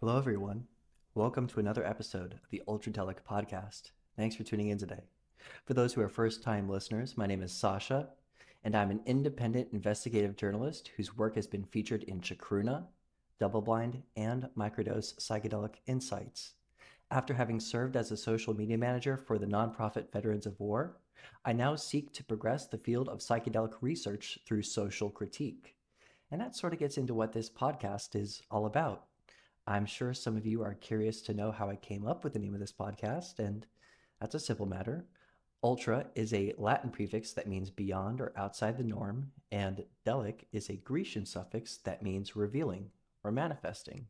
Hello, everyone. Welcome to another episode of the µltradelic podcast. Thanks for tuning in today. For those who are first-time listeners, my name is Sasha, and I'm an independent investigative journalist whose work has been featured in Chacruna, Double-Blind, and Microdose Psychedelic Insights. After having served as a social media manager for the nonprofit Veterans of War, I now seek to progress the field of psychedelic research through social critique. And that sort of gets into what this podcast is all about. I'm sure some of you are curious to know how I came up with the name of this podcast, and that's a simple matter. Ultra is a Latin prefix that means beyond or outside the norm, and delic is a Grecian suffix that means revealing or manifesting.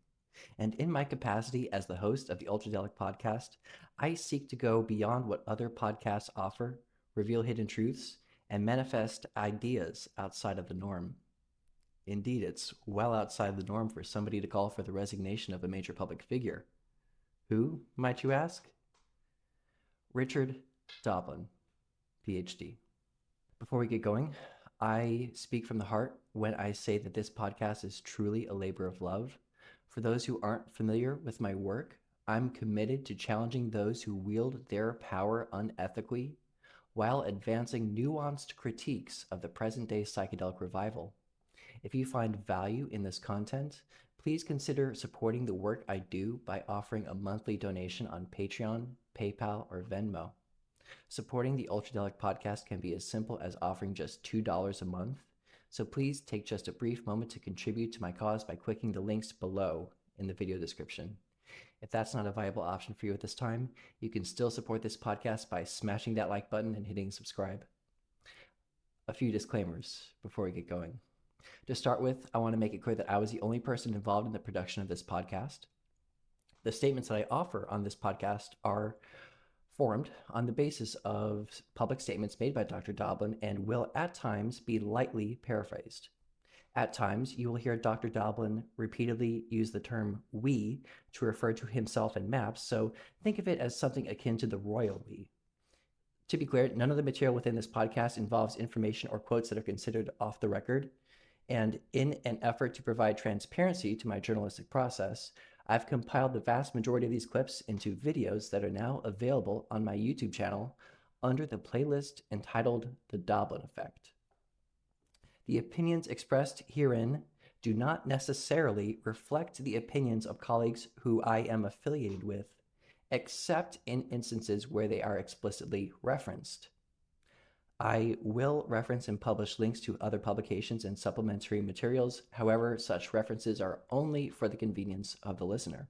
And in my capacity as the host of the µltradelic podcast, I seek to go beyond what other podcasts offer, reveal hidden truths, and manifest ideas outside of the norm. Indeed, it's well outside the norm for somebody to call for the resignation of a major public figure. Who, might you ask? Richard Doblin, PhD. Before we get going, I speak from the heart when I say that this podcast is truly a labor of love. For those who aren't familiar with my work, I'm committed to challenging those who wield their power unethically while advancing nuanced critiques of the present-day psychedelic revival. If you find value in this content, please consider supporting the work I do by offering a monthly donation on Patreon, PayPal, or Venmo. Supporting the µltradelic podcast can be as simple as offering just $2 a month, so please take just a brief moment to contribute to my cause by clicking the links below in the video description. If that's not a viable option for you at this time, you can still support this podcast by smashing that like button and hitting subscribe. A few disclaimers before we get going. To start with, I want to make it clear that I was the only person involved in the production of this podcast. The statements that I offer on this podcast are formed on the basis of public statements made by Dr. Doblin and will at times be lightly paraphrased. At times, you will hear Dr. Doblin repeatedly use the term we to refer to himself and MAPS, so think of it as something akin to the royal we. To be clear, none of the material within this podcast involves information or quotes that are considered off the record. And in an effort to provide transparency to my journalistic process, I've compiled the vast majority of these clips into videos that are now available on my YouTube channel under the playlist entitled The Doblin Effect. The opinions expressed herein do not necessarily reflect the opinions of colleagues who I am affiliated with, except in instances where they are explicitly referenced. I will reference and publish links to other publications and supplementary materials. However, such references are only for the convenience of the listener.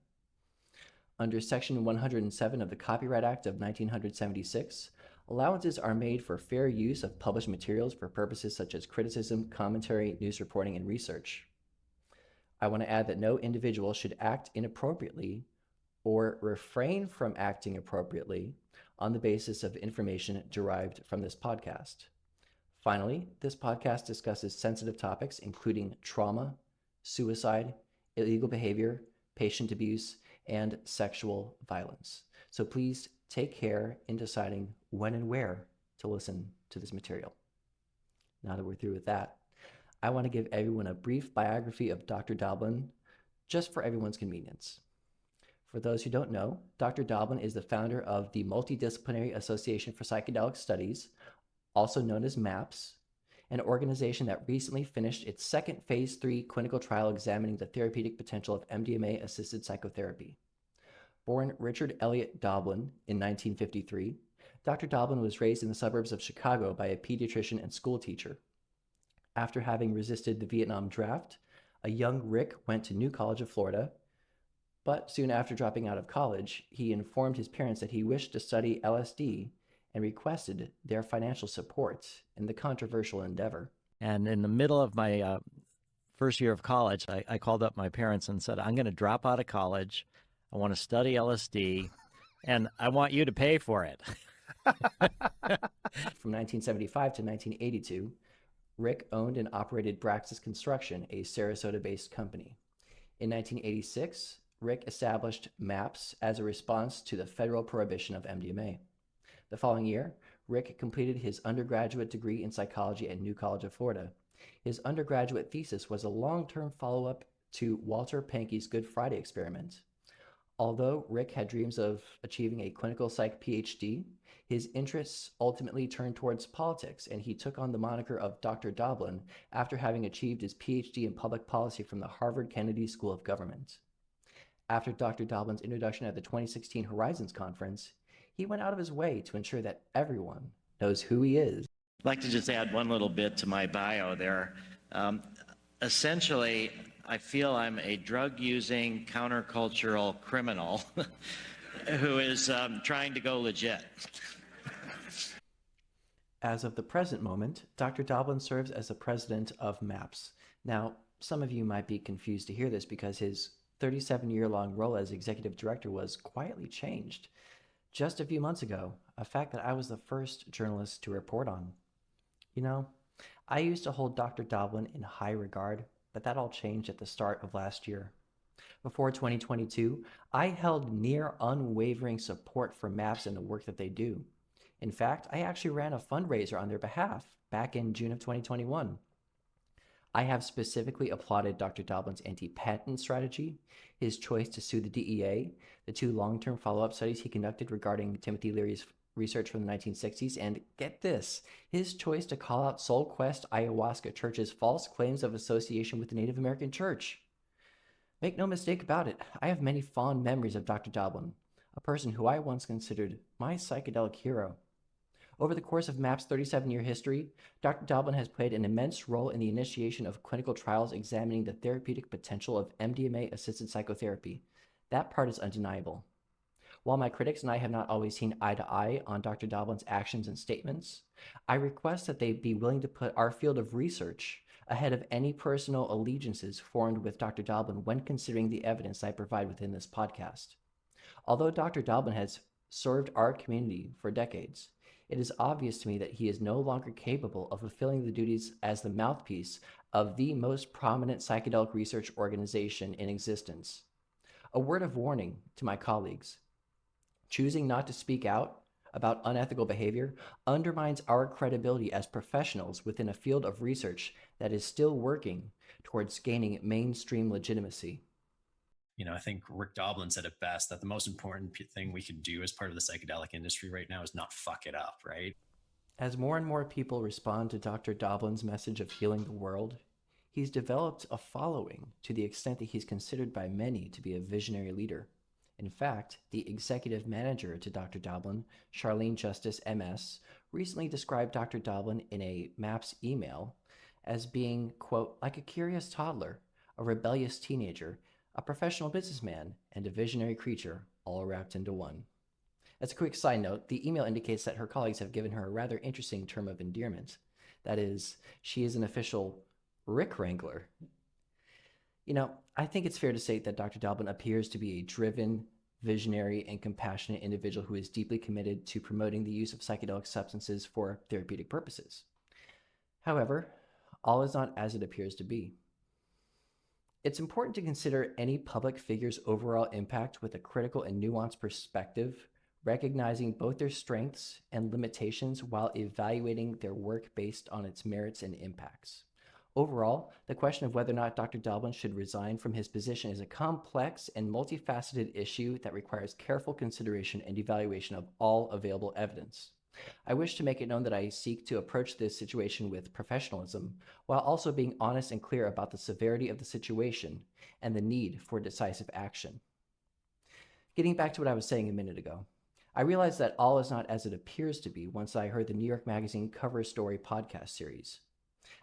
Under Section 107 of the Copyright Act of 1976, allowances are made for fair use of published materials for purposes such as criticism, commentary, news reporting, and research. I want to add that no individual should act inappropriately or refrain from acting appropriately on the basis of information derived from this podcast. Finally, this podcast discusses sensitive topics including trauma, suicide, illegal behavior, patient abuse, and sexual violence. So please take care in deciding when and where to listen to this material. Now that we're through with that, I want to give everyone a brief biography of Dr. Doblin, just for everyone's convenience. For those who don't know, Dr. Doblin is the founder of the Multidisciplinary Association for Psychedelic Studies, also known as MAPS, an organization that recently finished its second phase 3 clinical trial examining the therapeutic potential of MDMA-assisted psychotherapy. Born Richard Elliott Doblin in 1953, Dr. Doblin was raised in the suburbs of Chicago by a pediatrician and school teacher. After having resisted the Vietnam draft, a young Rick went to New College of Florida. But soon after dropping out of college, he informed his parents that he wished to study LSD and requested their financial support in the controversial endeavor. And in the middle of my first year of college, I called up my parents and said, I'm going to drop out of college. I want to study LSD, and I want you to pay for it. From 1975 to 1982, Rick owned and operated Braxis Construction, a Sarasota-based company. In 1986, Rick established MAPS as a response to the federal prohibition of MDMA. The following year, Rick completed his undergraduate degree in psychology at New College of Florida. His undergraduate thesis was a long-term follow-up to Walter Pahnke's Good Friday experiment. Although Rick had dreams of achieving a clinical psych PhD, his interests ultimately turned towards politics, and he took on the moniker of Dr. Doblin after having achieved his PhD in public policy from the Harvard Kennedy School of Government. After Dr. Doblin's introduction at the 2016 Horizons Conference, he went out of his way to ensure that everyone knows who he is. I'd like to just add one little bit to my bio there. Essentially, I feel I'm a drug-using, countercultural criminal who is trying to go legit. As of the present moment, Dr. Doblin serves as the president of MAPS. Now, some of you might be confused to hear this because his 37-year-long role as executive director was quietly changed just a few months ago, a fact that I was the first journalist to report on. You know, I used to hold Dr. Doblin in high regard, but that all changed at the start of last year. Before 2022, I held near unwavering support for MAPS and the work that they do. In fact, I actually ran a fundraiser on their behalf back in June of 2021. I have specifically applauded Dr. Doblin's anti-patent strategy, his choice to sue the DEA, the 2 long-term follow-up studies he conducted regarding Timothy Leary's research from the 1960s, and get this, his choice to call out Soul Quest Ayahuasca Church's false claims of association with the Native American Church. Make no mistake about it, I have many fond memories of Dr. Doblin, a person who I once considered my psychedelic hero. Over the course of MAP's 37-year history, Dr. Doblin has played an immense role in the initiation of clinical trials examining the therapeutic potential of MDMA-assisted psychotherapy. That part is undeniable. While my critics and I have not always seen eye to eye on Dr. Doblin's actions and statements, I request that they be willing to put our field of research ahead of any personal allegiances formed with Dr. Doblin when considering the evidence I provide within this podcast. Although Dr. Doblin has served our community for decades, it is obvious to me that he is no longer capable of fulfilling the duties as the mouthpiece of the most prominent psychedelic research organization in existence. A word of warning to my colleagues. Choosing not to speak out about unethical behavior undermines our credibility as professionals within a field of research that is still working towards gaining mainstream legitimacy. I think Rick Doblin said it best, that the most important thing we can do as part of the psychedelic industry right now is not fuck it up, right? As more and more people respond to Dr. Doblin's message of healing the world, he's developed a following to the extent that he's considered by many to be a visionary leader. In fact, the executive manager to Dr. Doblin, Charlene Justice, MS, recently described Dr. Doblin in a MAPS email as being, quote, like a curious toddler, a rebellious teenager, a professional businessman, and a visionary creature, all wrapped into one. As a quick side note, the email indicates that her colleagues have given her a rather interesting term of endearment. That is, she is an official Rick Wrangler. I think it's fair to say that Dr. Doblin appears to be a driven, visionary, and compassionate individual who is deeply committed to promoting the use of psychedelic substances for therapeutic purposes. However, all is not as it appears to be. It's important to consider any public figure's overall impact with a critical and nuanced perspective, recognizing both their strengths and limitations while evaluating their work based on its merits and impacts. Overall, the question of whether or not Dr. Doblin should resign from his position is a complex and multifaceted issue that requires careful consideration and evaluation of all available evidence. I wish to make it known that I seek to approach this situation with professionalism, while also being honest and clear about the severity of the situation and the need for decisive action. Getting back to what I was saying a minute ago, I realized that all is not as it appears to be once I heard the New York Magazine Cover Story podcast series.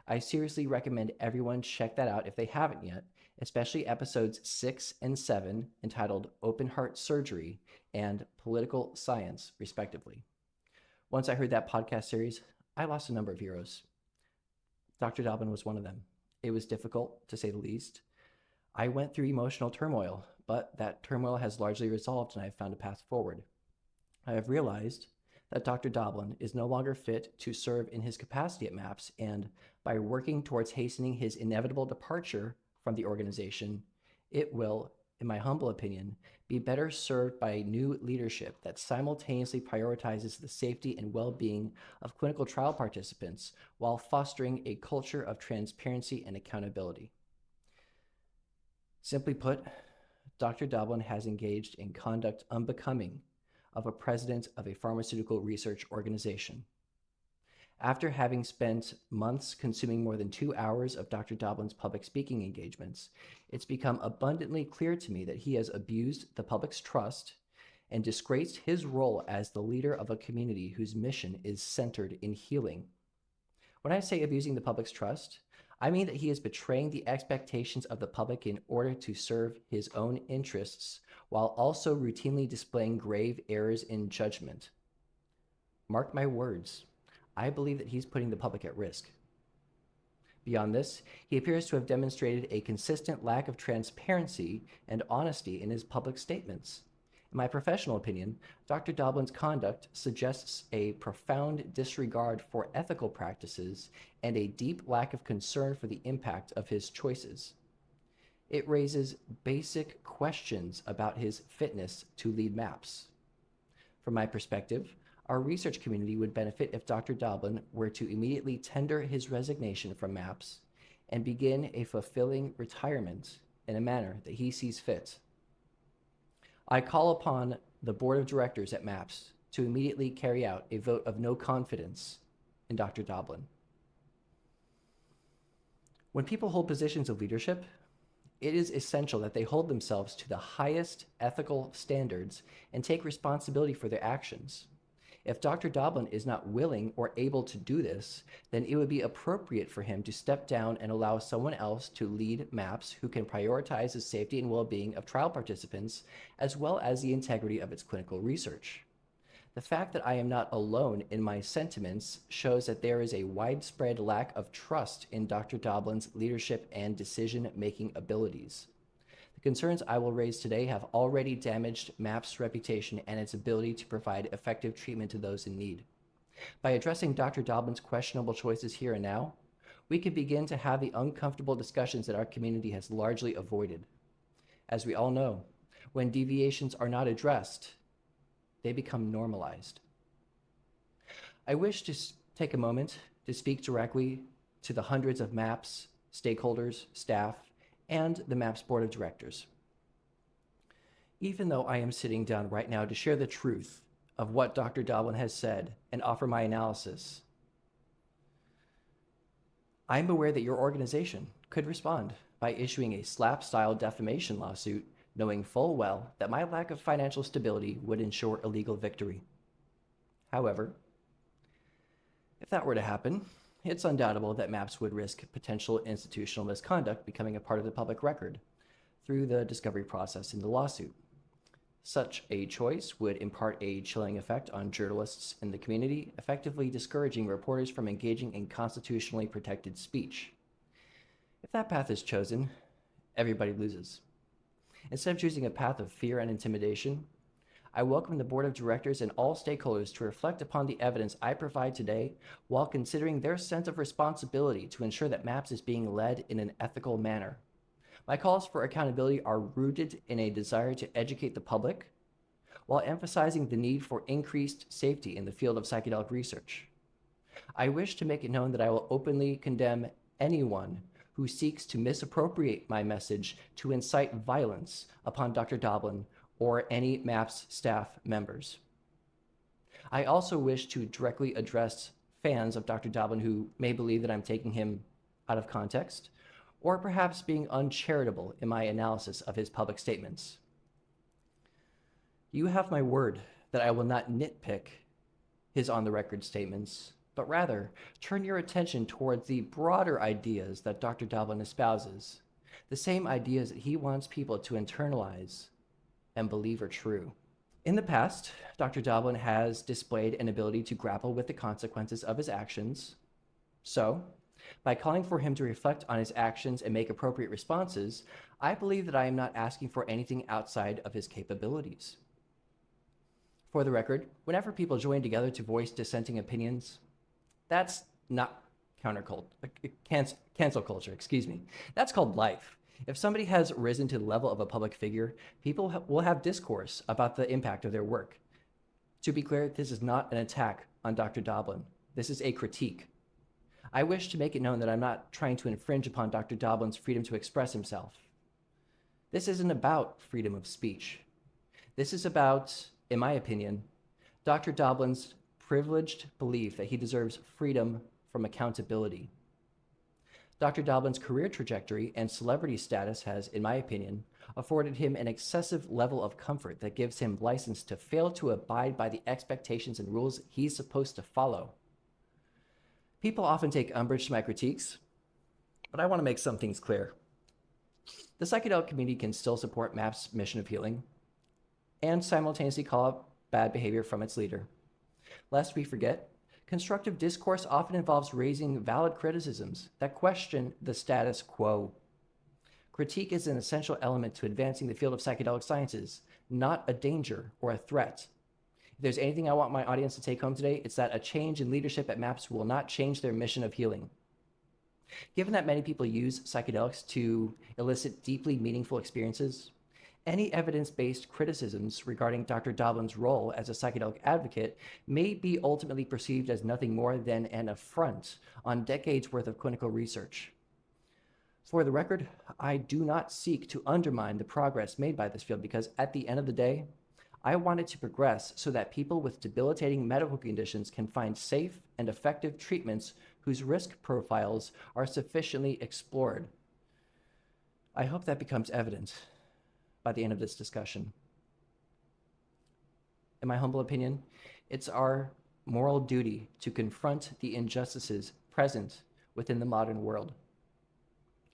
I seriously recommend everyone check that out if they haven't yet, especially episodes 6 and 7 entitled Open Heart Surgery and Political Science, respectively. Once I heard that podcast series, I lost a number of heroes. Dr. Doblin was one of them. It was difficult, to say the least. I went through emotional turmoil, but that turmoil has largely resolved and I have found a path forward. I have realized that Dr. Doblin is no longer fit to serve in his capacity at MAPS, and by working towards hastening his inevitable departure from the organization, it will, in my humble opinion, be better served by new leadership that simultaneously prioritizes the safety and well-being of clinical trial participants while fostering a culture of transparency and accountability. Simply put, Dr. Doblin has engaged in conduct unbecoming of a president of a pharmaceutical research organization. After having spent months consuming more than 2 hours of Dr. Doblin's public speaking engagements, it's become abundantly clear to me that he has abused the public's trust and disgraced his role as the leader of a community whose mission is centered in healing. When I say abusing the public's trust, I mean that he is betraying the expectations of the public in order to serve his own interests, while also routinely displaying grave errors in judgment. Mark my words, I believe that he's putting the public at risk. Beyond this, he appears to have demonstrated a consistent lack of transparency and honesty in his public statements. In my professional opinion, Dr. Doblin's conduct suggests a profound disregard for ethical practices and a deep lack of concern for the impact of his choices. It raises basic questions about his fitness to lead MAPS. From my perspective, our research community would benefit if Dr. Doblin were to immediately tender his resignation from MAPS and begin a fulfilling retirement in a manner that he sees fit. I call upon the board of directors at MAPS to immediately carry out a vote of no confidence in Dr. Doblin. When people hold positions of leadership, it is essential that they hold themselves to the highest ethical standards and take responsibility for their actions. If Dr. Doblin is not willing or able to do this, then it would be appropriate for him to step down and allow someone else to lead MAPS who can prioritize the safety and well-being of trial participants, as well as the integrity of its clinical research. The fact that I am not alone in my sentiments shows that there is a widespread lack of trust in Dr. Doblin's leadership and decision-making abilities. The concerns I will raise today have already damaged MAPS' reputation and its ability to provide effective treatment to those in need. By addressing Dr. Doblin's questionable choices here and now, we can begin to have the uncomfortable discussions that our community has largely avoided. As we all know, when deviations are not addressed, they become normalized. I wish to take a moment to speak directly to the hundreds of MAPS stakeholders, staff, and the MAPS board of directors. Even though I am sitting down right now to share the truth of what Dr. Doblin has said and offer my analysis, I'm aware that your organization could respond by issuing a slap-style defamation lawsuit, knowing full well that my lack of financial stability would ensure a legal victory. However, if that were to happen, it's undoubtable that MAPS would risk potential institutional misconduct becoming a part of the public record through the discovery process in the lawsuit. Such a choice would impart a chilling effect on journalists in the community, effectively discouraging reporters from engaging in constitutionally protected speech. If that path is chosen, everybody loses. Instead of choosing a path of fear and intimidation, I welcome the board of directors and all stakeholders to reflect upon the evidence I provide today while considering their sense of responsibility to ensure that MAPS is being led in an ethical manner. My calls for accountability are rooted in a desire to educate the public while emphasizing the need for increased safety in the field of psychedelic research. I wish to make it known that I will openly condemn anyone who seeks to misappropriate my message to incite violence upon Dr. Doblin or any MAPS staff members. I also wish to directly address fans of Dr. Doblin who may believe that I'm taking him out of context, or perhaps being uncharitable in my analysis of his public statements. You have my word that I will not nitpick his on-the-record statements, but rather turn your attention towards the broader ideas that Dr. Doblin espouses, the same ideas that he wants people to internalize and believe are true. In the past, Dr. Doblin has displayed an ability to grapple with the consequences of his actions. So, by calling for him to reflect on his actions and make appropriate responses, I believe that I am not asking for anything outside of his capabilities. For the record, whenever people join together to voice dissenting opinions, that's not cancel culture, That's called life. If somebody has risen to the level of a public figure, people will have discourse about the impact of their work. To be clear, this is not an attack on Dr. Doblin. This is a critique. I wish to make it known that I'm not trying to infringe upon Dr. Doblin's freedom to express himself. This isn't about freedom of speech. This is about, in my opinion, Dr. Doblin's privileged belief that he deserves freedom from accountability. Dr. Doblin's career trajectory and celebrity status has, in my opinion, afforded him an excessive level of comfort that gives him license to fail to abide by the expectations and rules he's supposed to follow. People often take umbrage to my critiques, but I want to make some things clear. The psychedelic community can still support MAP's mission of healing and simultaneously call out bad behavior from its leader. Lest we forget, constructive discourse often involves raising valid criticisms that question the status quo. Critique is an essential element to advancing the field of psychedelic sciences, not a danger or a threat. If there's anything I want my audience to take home today, it's that a change in leadership at MAPS will not change their mission of healing. Given that many people use psychedelics to elicit deeply meaningful experiences, any evidence-based criticisms regarding Dr. Doblin's role as a psychedelic advocate may be ultimately perceived as nothing more than an affront on decades worth of clinical research. For the record, I do not seek to undermine the progress made by this field because at the end of the day, I want it to progress so that people with debilitating medical conditions can find safe and effective treatments whose risk profiles are sufficiently explored. I hope that becomes evident by the end of this discussion. In my humble opinion, it's our moral duty to confront the injustices present within the modern world.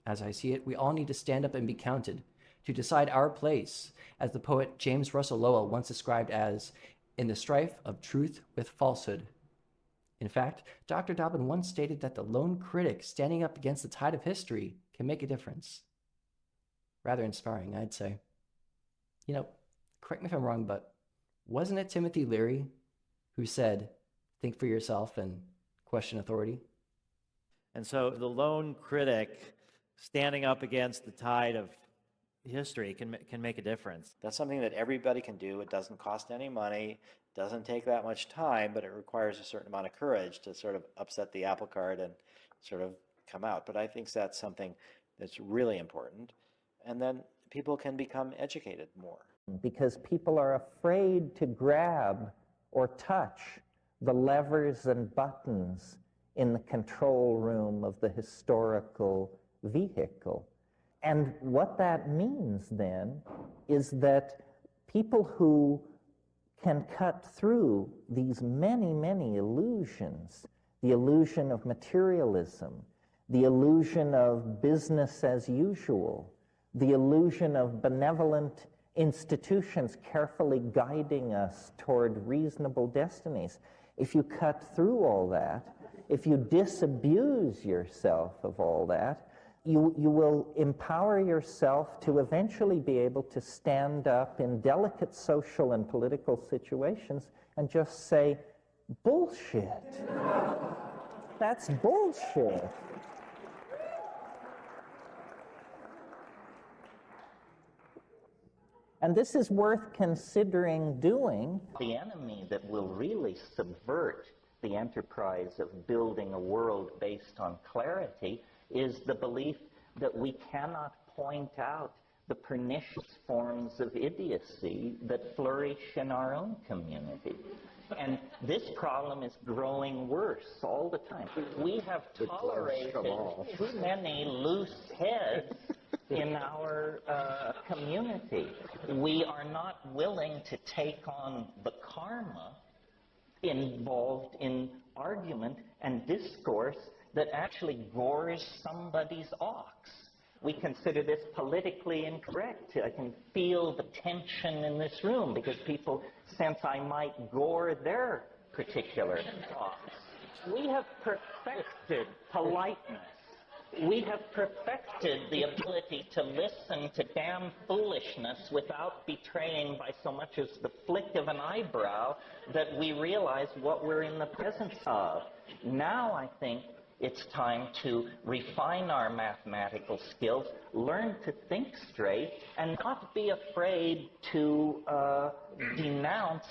As I see it, we all need to stand up and be counted, to decide our place, as the poet James Russell Lowell once described as, in the strife of truth with falsehood. In fact, Dr. Doblin once stated that the lone critic standing up against the tide of history can make a difference. Rather inspiring, I'd say. You know, correct me if I'm wrong, but wasn't it Timothy Leary who said, think for yourself and question authority? And so the lone critic standing up against the tide of history can make a difference. That's something that everybody can do. It doesn't cost any money, doesn't take that much time, but it requires a certain amount of courage to sort of upset the apple cart and sort of come out. But I think that's something that's really important. And then people can become educated more. Because people are afraid to grab or touch the levers and buttons in the control room of the historical vehicle. And what that means then is that people who can cut through these many, many illusions, the illusion of materialism, the illusion of business as usual, the illusion of benevolent institutions carefully guiding us toward reasonable destinies. If you cut through all that, if you disabuse yourself of all that, you will empower yourself to eventually be able to stand up in delicate social and political situations and just say, bullshit. That's bullshit. And this is worth considering doing. The enemy that will really subvert the enterprise of building a world based on clarity is the belief that we cannot point out the pernicious forms of idiocy that flourish in our own community. And this problem is growing worse all the time. We have tolerated too many loose heads in our community. We are not willing to take on the karma involved in argument and discourse that actually gores somebody's ox. We consider this politically incorrect. I can feel the tension in this room because people sense I might gore their particular ox. We have perfected politeness. We have perfected the ability to listen to damn foolishness without betraying by so much as the flick of an eyebrow that we realize what we're in the presence of. Now I think it's time to refine our mathematical skills, learn to think straight, and not be afraid to denounce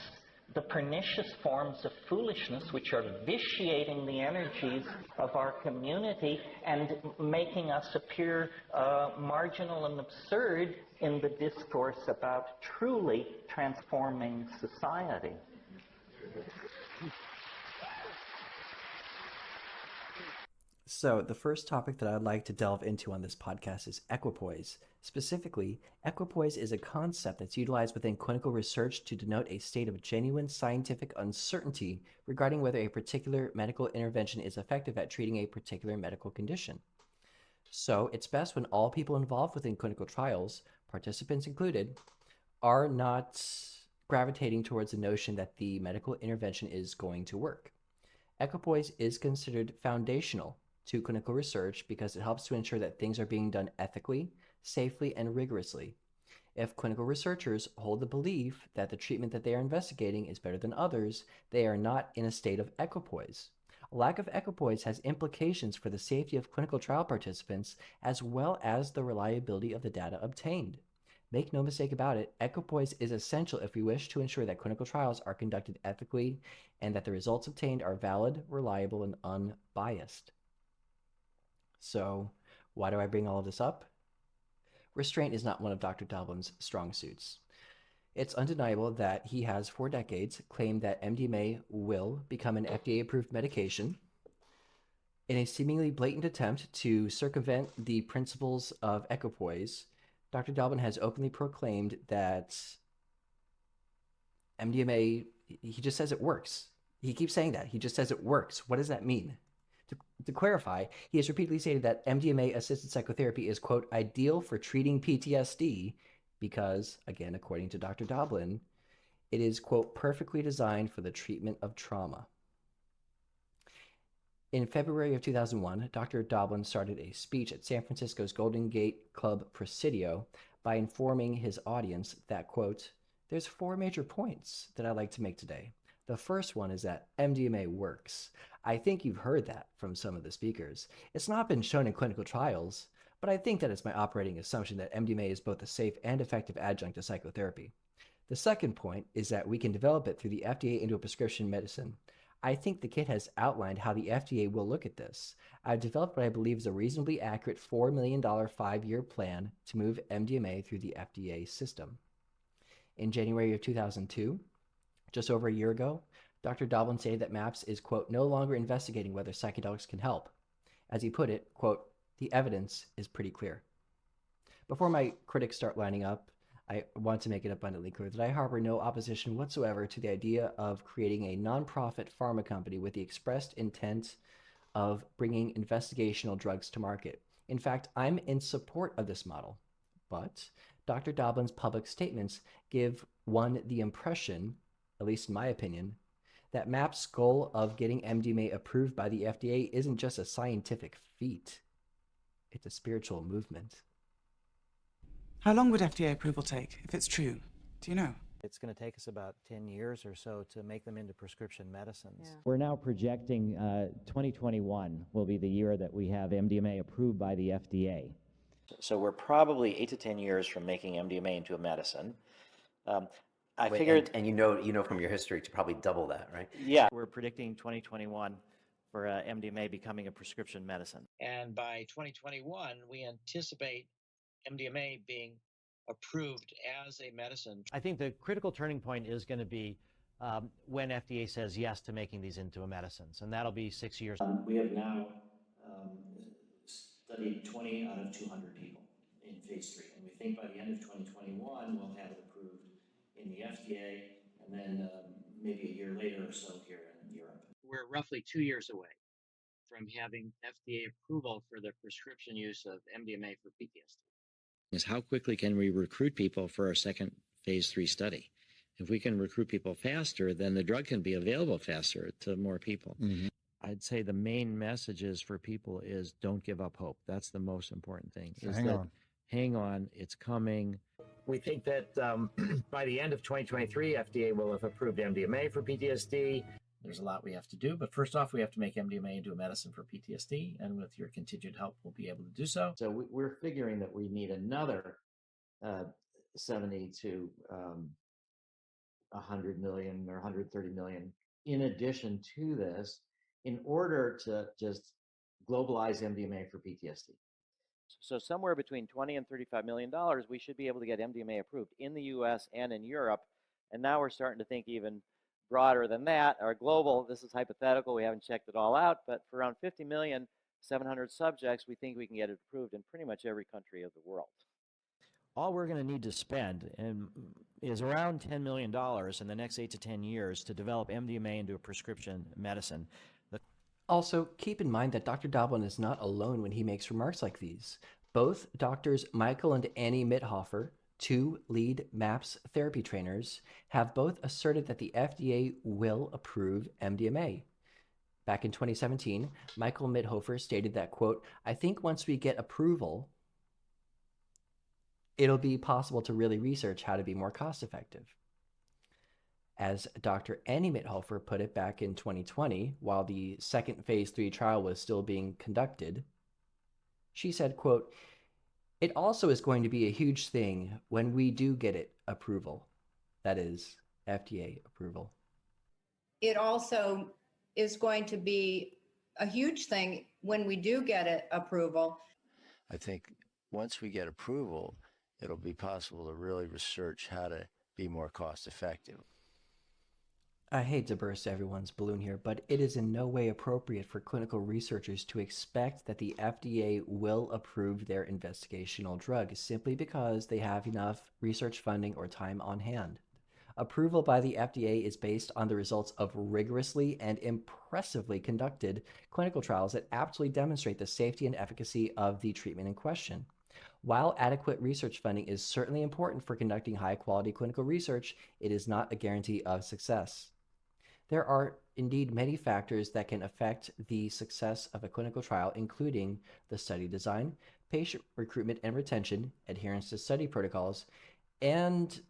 the pernicious forms of foolishness which are vitiating the energies of our community and making us appear marginal and absurd in the discourse about truly transforming society. So, the first topic that I'd like to delve into on this podcast is equipoise. Specifically, equipoise is a concept that's utilized within clinical research to denote a state of genuine scientific uncertainty regarding whether a particular medical intervention is effective at treating a particular medical condition. So, it's best when all people involved within clinical trials, participants included, are not gravitating towards the notion that the medical intervention is going to work. Equipoise is considered foundational to clinical research because it helps to ensure that things are being done ethically, safely, and rigorously. If clinical researchers hold the belief that the treatment that they are investigating is better than others, they are not in a state of equipoise. A lack of equipoise has implications for the safety of clinical trial participants as well as the reliability of the data obtained. Make no mistake about it, equipoise is essential if we wish to ensure that clinical trials are conducted ethically and that the results obtained are valid, reliable, and unbiased. So, why do I bring all of this up? Restraint is not one of Dr. Doblin's strong suits. It's undeniable that he has for decades claimed that MDMA will become an FDA-approved medication. In a seemingly blatant attempt to circumvent the principles of equipoise, Dr. Doblin has openly proclaimed that MDMA, he just says it works. He keeps saying that. He just says it works. What does that mean? To clarify, he has repeatedly stated that MDMA-assisted psychotherapy is, quote, ideal for treating PTSD because, again, according to Dr. Doblin, it is, quote, perfectly designed for the treatment of trauma. In February of 2001, Dr. Doblin started a speech at San Francisco's Golden Gate Club Presidio by informing his audience that, quote, there's 4 major points that I'd like to make today. The first one is that MDMA works. I think you've heard that from some of the speakers. It's not been shown in clinical trials, but I think that it's my operating assumption that MDMA is both a safe and effective adjunct to psychotherapy. The second point is that we can develop it through the FDA into a prescription medicine. I think the kit has outlined how the FDA will look at this. I've developed what I believe is a reasonably accurate $4 million 5-year plan to move MDMA through the FDA system. In January of 2002, just over a year ago, Dr. Doblin stated that MAPS is, quote, no longer investigating whether psychedelics can help. As he put it, quote, the evidence is pretty clear. Before my critics start lining up, I want to make it abundantly clear that I harbor no opposition whatsoever to the idea of creating a nonprofit pharma company with the expressed intent of bringing investigational drugs to market. In fact, I'm in support of this model. But Dr. Doblin's public statements give one the impression, at least in my opinion, that MAP's goal of getting MDMA approved by the FDA isn't just a scientific feat. It's a spiritual movement. How long would FDA approval take, if it's true? Do you know? It's going to take us about 10 years or so to make them into prescription medicines. Yeah. We're now projecting 2021 will be the year that we have MDMA approved by the FDA. So we're probably 8 to 10 years from making MDMA into a medicine. I figured, and you know from your history to probably double that, right? Yeah, we're predicting 2021 for MDMA becoming a prescription medicine. And by 2021, we anticipate MDMA being approved as a medicine. I think the critical turning point is going to be when FDA says yes to making these into medicines, and that'll be 6 years. We have now studied 20 out of 200 people in phase 3, and we think by the end of 2021 we'll have it approved in the FDA, and then maybe a year later or so here in Europe. We're roughly 2 years away from having FDA approval for the prescription use of MDMA for PTSD. Is how quickly can we recruit people for our second phase 3 study? If we can recruit people faster, then the drug can be available faster to more people. Mm-hmm. I'd say the main messages for people is don't give up hope. That's the most important thing. So hang on, it's coming. We think that by the end of 2023, FDA will have approved MDMA for PTSD. There's a lot we have to do, but first off, we have to make MDMA into a medicine for PTSD, and with your continued help, we'll be able to do so. So we're figuring that we need another 70 to 100 million or 130 million in addition to this in order to just globalize MDMA for PTSD. So somewhere between 20 and $35 million, we should be able to get MDMA approved in the US and in Europe. And now we're starting to think even broader than that, or global. This is hypothetical. We haven't checked it all out, but for around 50,700,000 subjects, we think we can get it approved in pretty much every country of the world. All we're going to need to spend is around $10 million in the next 8 to 10 years to develop MDMA into a prescription medicine. Also, keep in mind that Dr. Doblin is not alone when he makes remarks like these. Both doctors Michael and Annie Mithoefer, two lead MAPS therapy trainers, have both asserted that the FDA will approve MDMA. Back in 2017, Michael Mithoefer stated that, quote, "I think once we get approval, it'll be possible to really research how to be more cost-effective." As Dr. Annie Mithoefer put it back in 2020, while the second phase 3 trial was still being conducted, she said, quote, "It also is going to be a huge thing when we do get it approval." That is, FDA approval. It also is going to be a huge thing when we do get it approval. I think once we get approval, it'll be possible to really research how to be more cost effective. I hate to burst everyone's balloon here, but it is in no way appropriate for clinical researchers to expect that the FDA will approve their investigational drug simply because they have enough research funding or time on hand. Approval by the FDA is based on the results of rigorously and impressively conducted clinical trials that aptly demonstrate the safety and efficacy of the treatment in question. While adequate research funding is certainly important for conducting high-quality clinical research, it is not a guarantee of success. There are indeed many factors that can affect the success of a clinical trial, including the study design, patient recruitment and retention, adherence to study protocols, and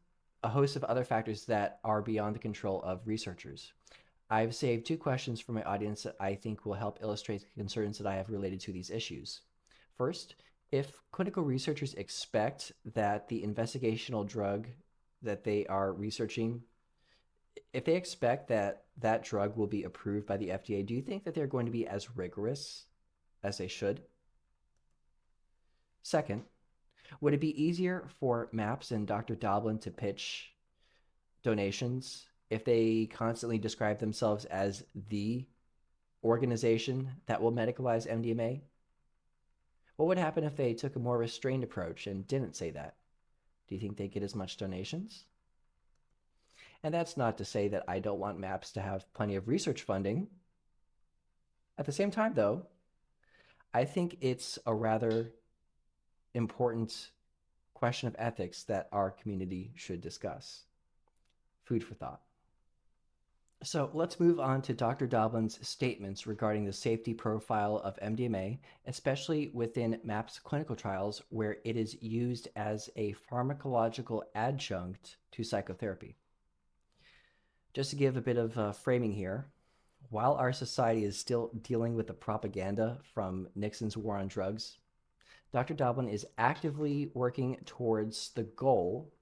a host of other factors that are beyond the control of researchers. I've saved 2 questions for my audience that I think will help illustrate the concerns that I have related to these issues. First, if clinical researchers expect that the investigational drug that they are researching, if they expect that that drug will be approved by the FDA, do you think that they're going to be as rigorous as they should? Second, would it be easier for MAPS and Dr. Doblin to pitch donations if they constantly describe themselves as the organization that will medicalize MDMA? What would happen if they took a more restrained approach and didn't say that? Do you think they'd get as much donations? And that's not to say that I don't want MAPS to have plenty of research funding. At the same time, though, I think it's a rather important question of ethics that our community should discuss. Food for thought. So let's move on to Dr. Doblin's statements regarding the safety profile of MDMA, especially within MAPS clinical trials where it is used as a pharmacological adjunct to psychotherapy. Just to give a bit of framing here, while our society is still dealing with the propaganda from Nixon's war on drugs, Dr. Doblin is actively working towards the goal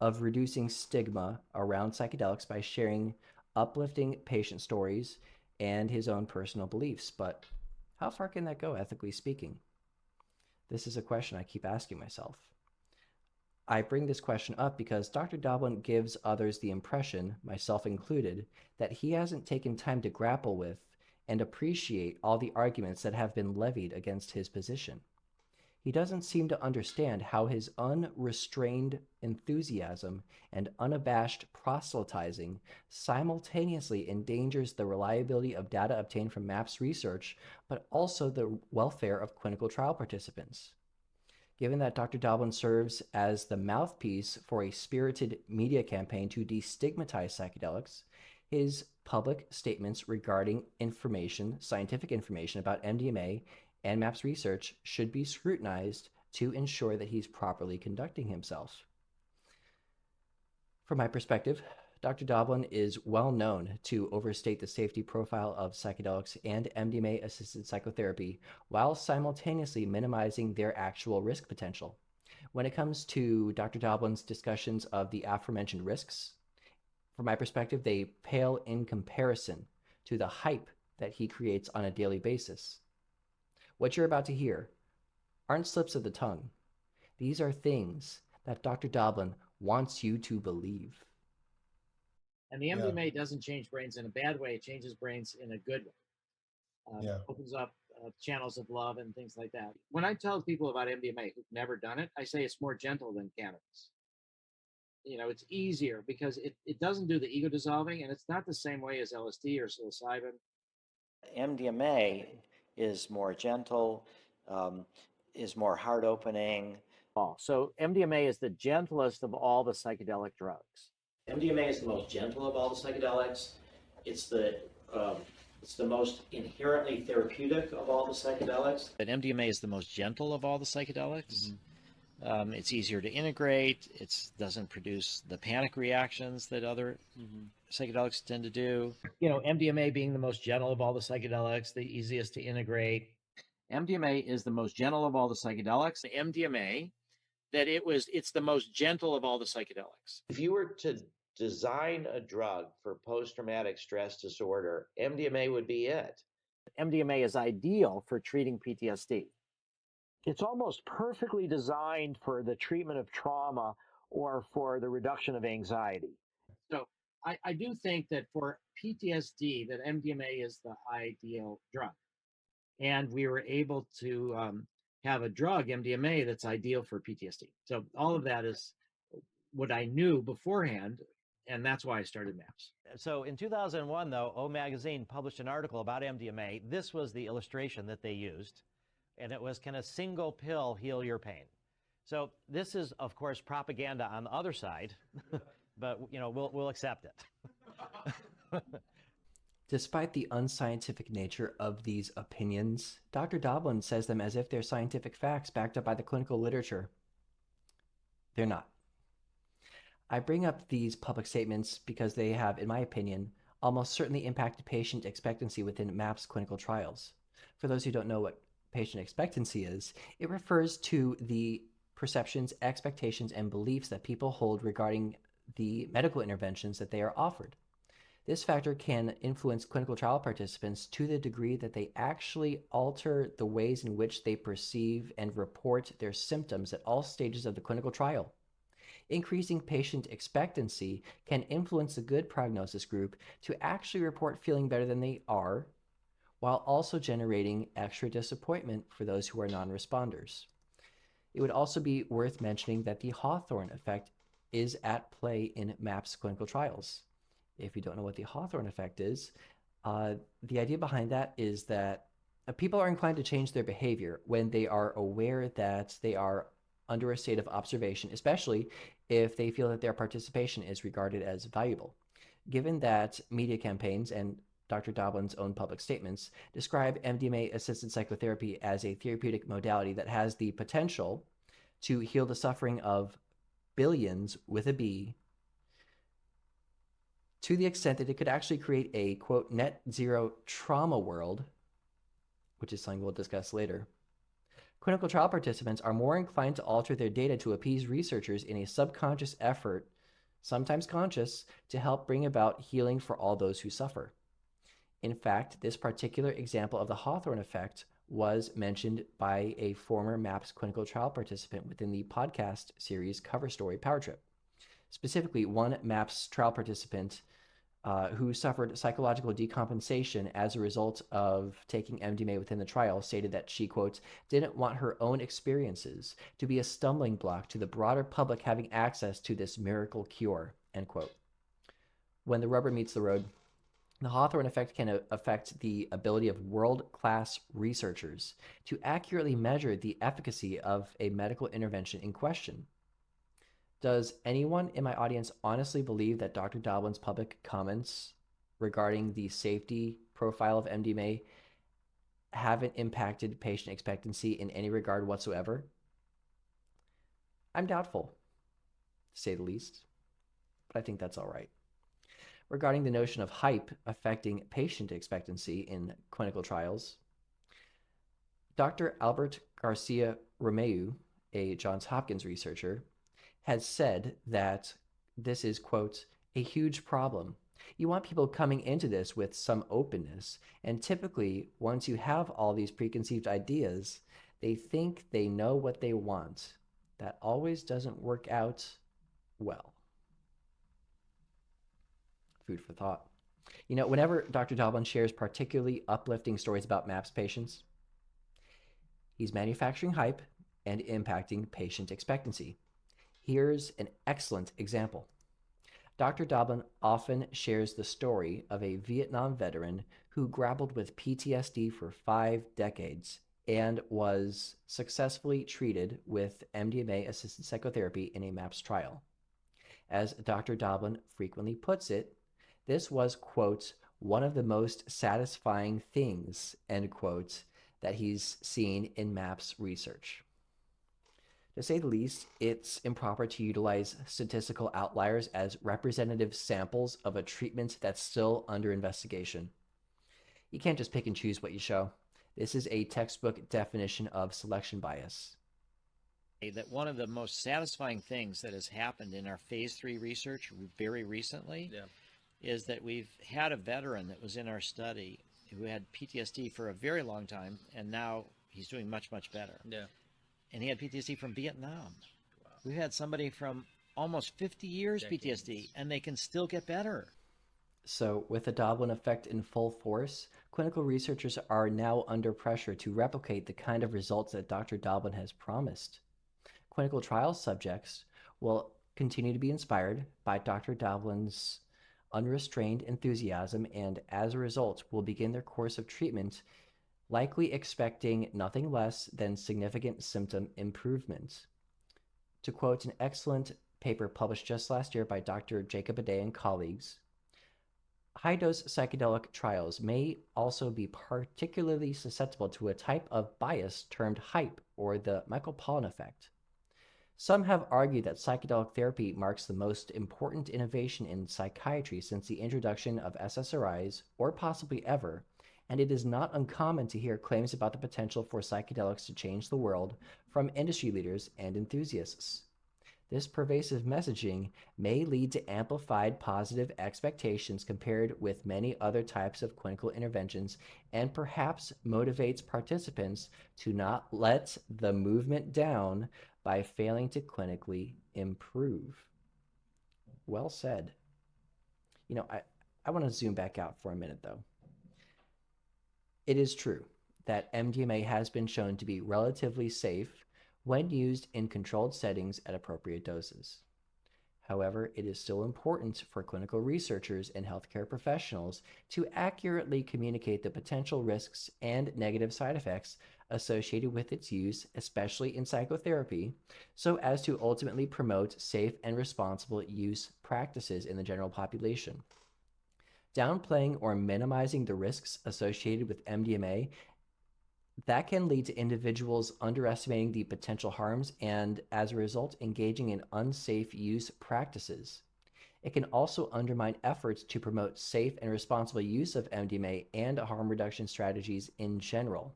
of reducing stigma around psychedelics by sharing uplifting patient stories and his own personal beliefs. But how far can that go, ethically speaking? This is a question I keep asking myself. I bring this question up because Dr. Doblin gives others the impression, myself included, that he hasn't taken time to grapple with and appreciate all the arguments that have been levied against his position. He doesn't seem to understand how his unrestrained enthusiasm and unabashed proselytizing simultaneously endangers the reliability of data obtained from MAPS research, but also the welfare of clinical trial participants. Given that Dr. Doblin serves as the mouthpiece for a spirited media campaign to destigmatize psychedelics, his public statements regarding scientific information about MDMA and MAPS research should be scrutinized to ensure that he's properly conducting himself. From my perspective, Dr. Doblin is well known to overstate the safety profile of psychedelics and MDMA-assisted psychotherapy while simultaneously minimizing their actual risk potential. When it comes to Dr. Doblin's discussions of the aforementioned risks, from my perspective, they pale in comparison to the hype that he creates on a daily basis. What you're about to hear aren't slips of the tongue. These are things that Dr. Doblin wants you to believe. And the MDMA doesn't change brains in a bad way. It changes brains in a good way. Opens up channels of love and things like that. When I tell people about MDMA who've never done it, I say it's more gentle than cannabis. You know, it's easier because it doesn't do the ego dissolving, and it's not the same way as LSD or psilocybin. MDMA is more gentle, is more heart opening. So MDMA is the gentlest of all the psychedelic drugs. MDMA is the most gentle of all the psychedelics. It's the most inherently therapeutic of all the psychedelics. But MDMA is the most gentle of all the psychedelics. It's easier to integrate. It doesn't produce the panic reactions that other psychedelics tend to do. You know, MDMA being the most gentle of all the psychedelics, the easiest to integrate. MDMA is the most gentle of all the psychedelics. The MDMA, it's the most gentle of all the psychedelics. If you were to design a drug for post-traumatic stress disorder, MDMA would be it. MDMA is ideal for treating PTSD. It's almost perfectly designed for the treatment of trauma or for the reduction of anxiety. So I do think that for PTSD, that MDMA is the ideal drug. And we were able to have a drug, MDMA, that's ideal for PTSD. So all of that is what I knew beforehand, and that's why I started MAPS. So in 2001, though, O Magazine published an article about MDMA. This was the illustration that they used, and it was, can a single pill heal your pain? So this is, of course, propaganda on the other side, but you know, we'll accept it. Despite the unscientific nature of these opinions, Dr. Doblin says them as if they're scientific facts backed up by the clinical literature. They're not. I bring up these public statements because they have, in my opinion, almost certainly impacted patient expectancy within MAPS clinical trials. For those who don't know what patient expectancy is, it refers to the perceptions, expectations, and beliefs that people hold regarding the medical interventions that they are offered. This factor can influence clinical trial participants to the degree that they actually alter the ways in which they perceive and report their symptoms at all stages of the clinical trial. Increasing patient expectancy can influence the good prognosis group to actually report feeling better than they are, while also generating extra disappointment for those who are non-responders. It would also be worth mentioning that the Hawthorne effect is at play in MAPS clinical trials. If you don't know what the Hawthorne effect is, the idea behind that is that people are inclined to change their behavior when they are aware that they are under a state of observation, especially if they feel that their participation is regarded as valuable. Given that media campaigns and Dr. Doblin's own public statements describe MDMA-assisted psychotherapy as a therapeutic modality that has the potential to heal the suffering of billions with a B, to the extent that it could actually create a, quote, net zero trauma world, which is something we'll discuss later, clinical trial participants are more inclined to alter their data to appease researchers in a subconscious effort, sometimes conscious, to help bring about healing for all those who suffer. In fact, this particular example of the Hawthorne effect was mentioned by a former MAPS clinical trial participant within the podcast series Cover Story Power Trip. Specifically, one MAPS trial participant who suffered psychological decompensation as a result of taking MDMA within the trial stated that she, quote, didn't want her own experiences to be a stumbling block to the broader public having access to this miracle cure, end quote. When the rubber meets the road, the Hawthorne effect can affect the ability of world-class researchers to accurately measure the efficacy of a medical intervention in question. Does anyone in my audience honestly believe that Dr. Doblin's public comments regarding the safety profile of MDMA haven't impacted patient expectancy in any regard whatsoever? I'm doubtful, to say the least, but I think that's all right. Regarding the notion of hype affecting patient expectancy in clinical trials, Dr. Albert Garcia Romeu, a Johns Hopkins researcher, has said that this is, quote, a huge problem. You want people coming into this with some openness, and typically, once you have all these preconceived ideas, they think they know what they want. That always doesn't work out well. Food for thought. You know, whenever Dr. Doblin shares particularly uplifting stories about MAPS patients, he's manufacturing hype and impacting patient expectancy. Here's an excellent example. Dr. Doblin often shares the story of a Vietnam veteran who grappled with PTSD for 5 decades and was successfully treated with MDMA-assisted psychotherapy in a MAPS trial. As Dr. Doblin frequently puts it, this was, quote, one of the most satisfying things, end quote, that he's seen in MAPS research. To say the least, it's improper to utilize statistical outliers as representative samples of a treatment that's still under investigation. You can't just pick and choose what you show. This is a textbook definition of selection bias. That one of the most satisfying things that has happened in our phase 3 research very recently is that we've had a veteran that was in our study who had PTSD for a very long time, and now he's doing much, much better. Yeah. And he had PTSD from Vietnam. Wow. We've had somebody from almost 50 years PTSD, and they can still get better. So with the Doblin effect in full force, clinical researchers are now under pressure to replicate the kind of results that Dr. Doblin has promised. Clinical trial subjects will continue to be inspired by Dr. Doblin's unrestrained enthusiasm, and as a result will begin their course of treatment likely expecting nothing less than significant symptom improvement. To quote an excellent paper published just last year by Dr. Jacob Aday and colleagues, high-dose psychedelic trials may also be particularly susceptible to a type of bias termed hype, or the Michael-Pollan effect. Some have argued that psychedelic therapy marks the most important innovation in psychiatry since the introduction of SSRIs, or possibly ever, and it is not uncommon to hear claims about the potential for psychedelics to change the world from industry leaders and enthusiasts. This pervasive messaging may lead to amplified positive expectations compared with many other types of clinical interventions, and perhaps motivates participants to not let the movement down by failing to clinically improve. Well said. You know, I want to zoom back out for a minute, though. It is true that MDMA has been shown to be relatively safe when used in controlled settings at appropriate doses. However, it is still important for clinical researchers and healthcare professionals to accurately communicate the potential risks and negative side effects associated with its use, especially in psychotherapy, so as to ultimately promote safe and responsible use practices in the general population. Downplaying or minimizing the risks associated with MDMA, that can lead to individuals underestimating the potential harms and, as a result, engaging in unsafe use practices. It can also undermine efforts to promote safe and responsible use of MDMA and harm reduction strategies in general.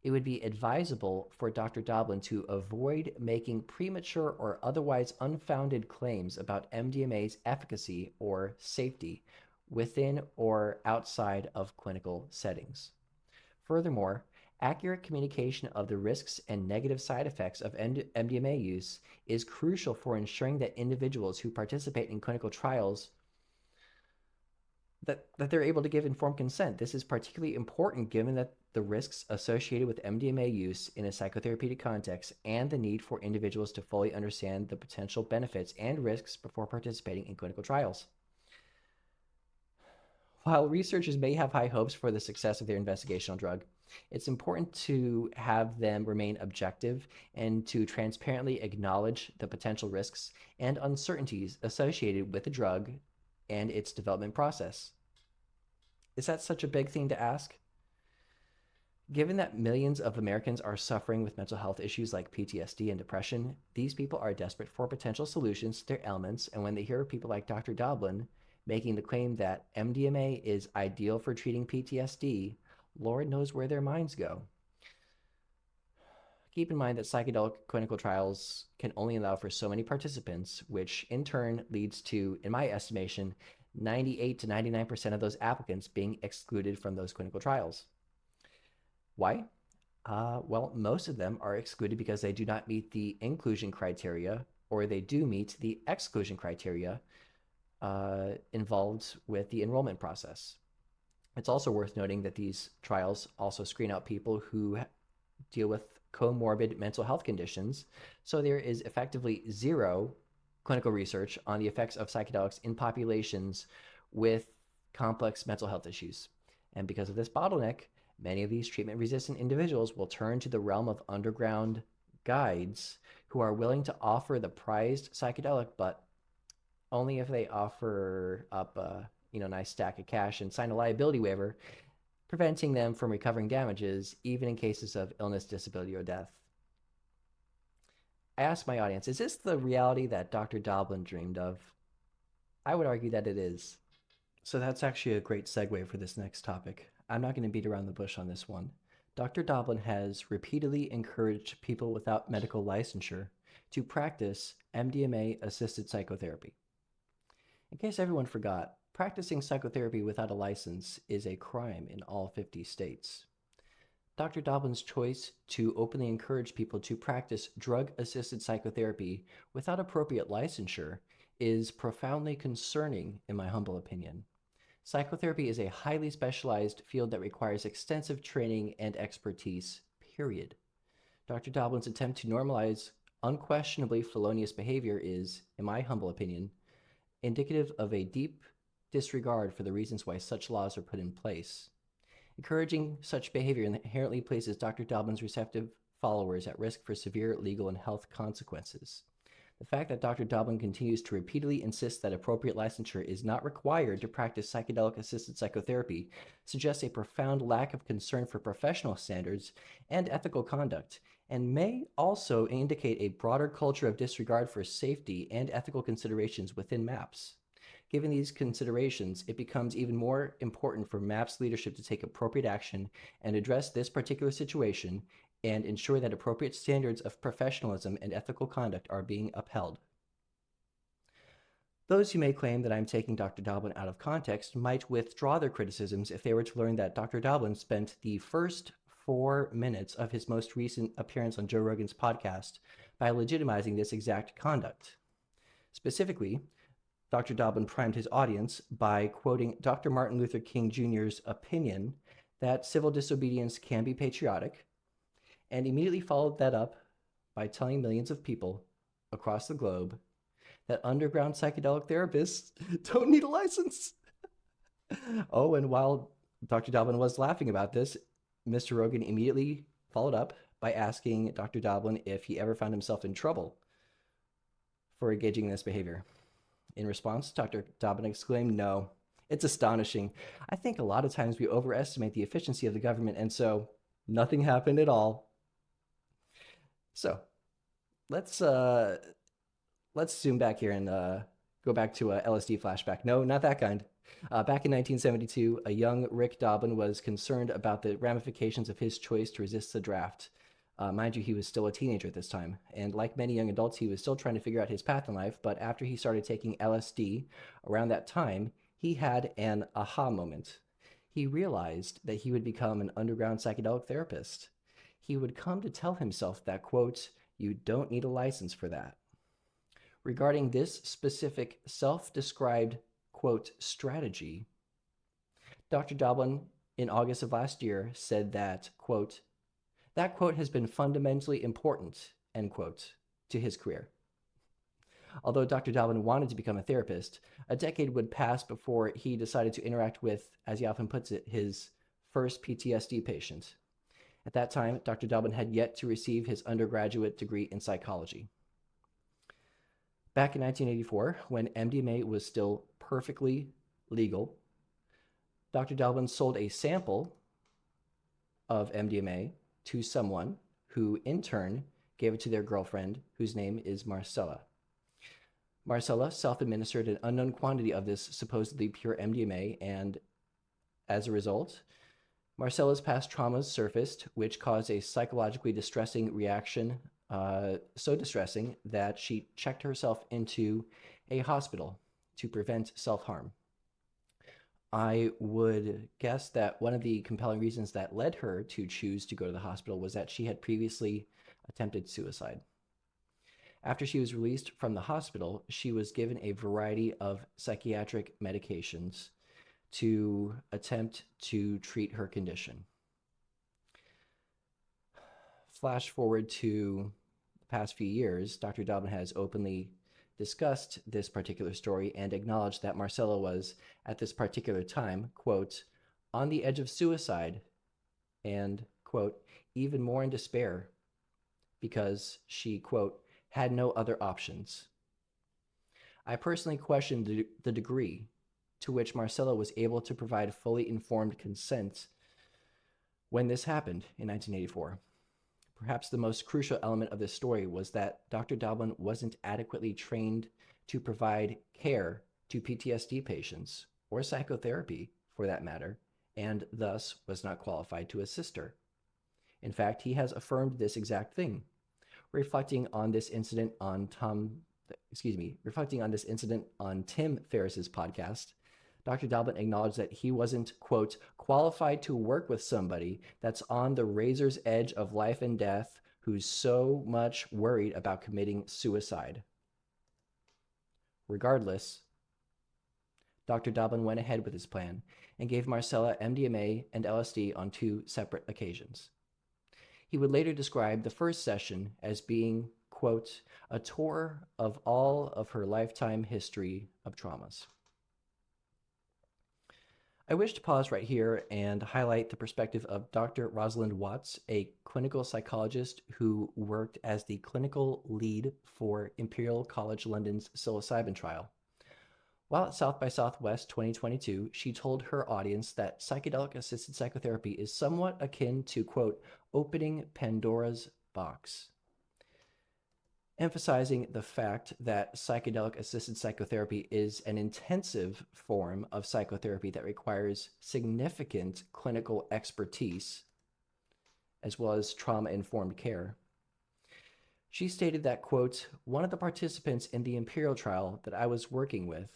It would be advisable for Dr. Doblin to avoid making premature or otherwise unfounded claims about MDMA's efficacy or safety within or outside of clinical settings. Furthermore, accurate communication of the risks and negative side effects of MDMA use is crucial for ensuring that individuals who participate in clinical trials that they're able to give informed consent. This is particularly important given that the risks associated with MDMA use in a psychotherapeutic context and the need for individuals to fully understand the potential benefits and risks before participating in clinical trials. While researchers may have high hopes for the success of their investigational drug, it's important to have them remain objective and to transparently acknowledge the potential risks and uncertainties associated with the drug and its development process. Is that such a big thing to ask? Given that millions of Americans are suffering with mental health issues like PTSD and depression, these people are desperate for potential solutions to their ailments, and when they hear people like Dr. Doblin making the claim that MDMA is ideal for treating PTSD, Lord knows where their minds go. Keep in mind that psychedelic clinical trials can only allow for so many participants, which in turn leads to, in my estimation, 98 to 99% of those applicants being excluded from those clinical trials. Why? Well, most of them are excluded because they do not meet the inclusion criteria, or they do meet the exclusion criteria involved with the enrollment process. It's also worth noting that these trials also screen out people who deal with comorbid mental health conditions, so there is effectively zero clinical research on the effects of psychedelics in populations with complex mental health issues. And because of this bottleneck, many of these treatment-resistant individuals will turn to the realm of underground guides who are willing to offer the prized psychedelic, but only if they offer up a nice stack of cash and sign a liability waiver, preventing them from recovering damages, even in cases of illness, disability, or death. I asked my audience, is this the reality that Dr. Doblin dreamed of? I would argue that it is. So that's actually a great segue for this next topic. I'm not going to beat around the bush on this one. Dr. Doblin has repeatedly encouraged people without medical licensure to practice MDMA-assisted psychotherapy. In case everyone forgot, practicing psychotherapy without a license is a crime in all 50 states. Dr. Doblin's choice to openly encourage people to practice drug-assisted psychotherapy without appropriate licensure is profoundly concerning, in my humble opinion. Psychotherapy is a highly specialized field that requires extensive training and expertise, period. Dr. Doblin's attempt to normalize unquestionably felonious behavior is, in my humble opinion, indicative of a deep disregard for the reasons why such laws are put in place. Encouraging such behavior inherently places Dr. Doblin's receptive followers at risk for severe legal and health consequences. The fact that Dr. Doblin continues to repeatedly insist that appropriate licensure is not required to practice psychedelic-assisted psychotherapy suggests a profound lack of concern for professional standards and ethical conduct, and may also indicate a broader culture of disregard for safety and ethical considerations within MAPS. Given these considerations, it becomes even more important for MAPS leadership to take appropriate action and address this particular situation and ensure that appropriate standards of professionalism and ethical conduct are being upheld. Those who may claim that I'm taking Dr. Doblin out of context might withdraw their criticisms if they were to learn that Dr. Doblin spent the first 4 minutes of his most recent appearance on Joe Rogan's podcast by legitimizing this exact conduct. Specifically, Dr. Doblin primed his audience by quoting Dr. Martin Luther King Jr.'s opinion that civil disobedience can be patriotic, and immediately followed that up by telling millions of people across the globe that underground psychedelic therapists don't need a license. Oh, and while Dr. Doblin was laughing about this, Mr. Rogan immediately followed up by asking Dr. Doblin if he ever found himself in trouble for engaging in this behavior. In response, Dr. Doblin exclaimed, "No, it's astonishing. I think a lot of times we overestimate the efficiency of the government, and so nothing happened at all." So let's zoom back here and go back to a LSD flashback. No, not that kind. Back in 1972, a young Rick Doblin was concerned about the ramifications of his choice to resist the draft. Mind you, he was still a teenager at this time, and like many young adults, he was still trying to figure out his path in life, but after he started taking LSD around that time, he had an aha moment. He realized that he would become an underground psychedelic therapist. He would come to tell himself that, quote, "You don't need a license for that." Regarding this specific self-described, quote, strategy, Dr. Doblin, in August of last year, said that, quote, "That quote has been fundamentally important," end quote, to his career. Although Dr. Doblin wanted to become a therapist, a decade would pass before he decided to interact with, as he often puts it, his first PTSD patient. At that time, Dr. Doblin had yet to receive his undergraduate degree in psychology. Back in 1984, when MDMA was still perfectly legal, Dr. Doblin sold a sample of MDMA to someone who, in turn, gave it to their girlfriend, whose name is Marcella. Marcella self-administered an unknown quantity of this supposedly pure MDMA, and as a result, Marcella's past traumas surfaced, which caused a psychologically distressing reaction, so distressing that she checked herself into a hospital to prevent self-harm. I would guess that one of the compelling reasons that led her to choose to go to the hospital was that she had previously attempted suicide. After she was released from the hospital, she was given a variety of psychiatric medications to attempt to treat her condition. Flash forward to the past few years, Dr. Doblin has openly discussed this particular story and acknowledged that Marcella was, at this particular time, quote, on the edge of suicide and, quote, even more in despair because she, quote, had no other options. I personally questioned the degree to which Marcella was able to provide fully informed consent when this happened in 1984. Perhaps the most crucial element of this story was that Dr. Doblin wasn't adequately trained to provide care to PTSD patients, or psychotherapy for that matter, and thus was not qualified to assist her. In fact, he has affirmed this exact thing. Reflecting on this incident on Tim Ferriss's podcast, Dr. Doblin acknowledged that he wasn't, quote, qualified to work with somebody that's on the razor's edge of life and death, who's so much worried about committing suicide. Regardless, Dr. Doblin went ahead with his plan and gave Marcella MDMA and LSD on 2 separate occasions. He would later describe the first session as being, quote, a tour of all of her lifetime history of traumas. I wish to pause right here and highlight the perspective of Dr. Rosalind Watts, a clinical psychologist who worked as the clinical lead for Imperial College London's psilocybin trial. While at South by Southwest 2022, she told her audience that psychedelic-assisted psychotherapy is somewhat akin to, quote, opening Pandora's box, emphasizing the fact that psychedelic-assisted psychotherapy is an intensive form of psychotherapy that requires significant clinical expertise, as well as trauma-informed care. She stated that, quote, one of the participants in the Imperial trial that I was working with,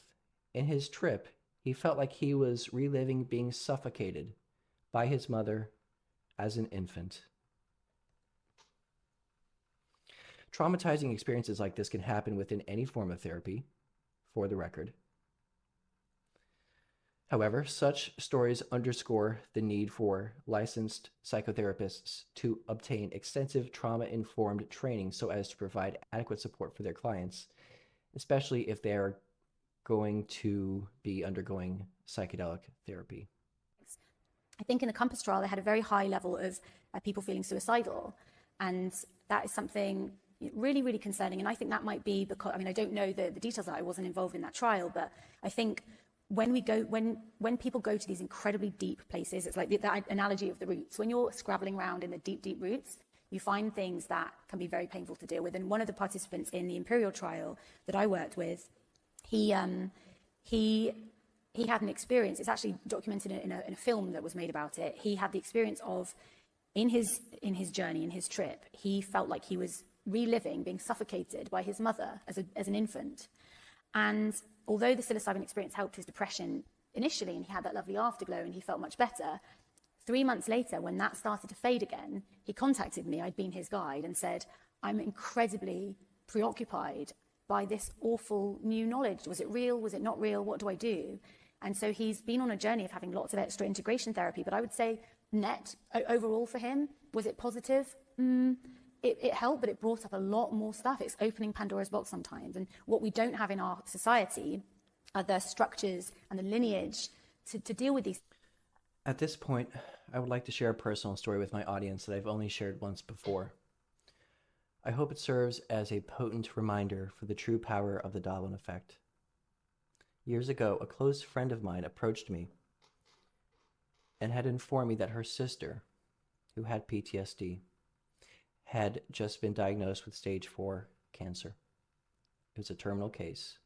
in his trip, he felt like he was reliving being suffocated by his mother as an infant. Traumatizing experiences like this can happen within any form of therapy, for the record. However, such stories underscore the need for licensed psychotherapists to obtain extensive trauma-informed training so as to provide adequate support for their clients, especially if they are going to be undergoing psychedelic therapy. I think in the Compass trial, they had a very high level of people feeling suicidal. And that is something really, really concerning. And I think that might be because, I mean, I don't know the details, that I wasn't involved in that trial, but I think when people go to these incredibly deep places, it's like that analogy of the roots. When you're scrabbling around in the deep, deep roots, you find things that can be very painful to deal with. And one of the participants in the Imperial trial that I worked with, he had an experience. It's actually documented in a film that was made about it. He had the experience of, in his journey, in his trip, he felt like he was reliving being suffocated by his mother as an infant. And although the psilocybin experience helped his depression initially, and he had that lovely afterglow and he felt much better, 3 months later, when that started to fade again, he contacted me. I'd been his guide and said, I'm incredibly preoccupied by this awful new knowledge. Was it real? Was it not real? What do I do? And so he's been on a journey of having lots of extra integration therapy. But I would say overall for him, was it positive? It helped, but it brought up a lot more stuff. It's opening Pandora's box sometimes. And what we don't have in our society are the structures and the lineage to deal with these. At this point, I would like to share a personal story with my audience that I've only shared once before. I hope it serves as a potent reminder for the true power of the Doblin Effect. Years ago, a close friend of mine approached me and had informed me that her sister, who had PTSD, had just been diagnosed with stage 4 cancer. It was a terminal case.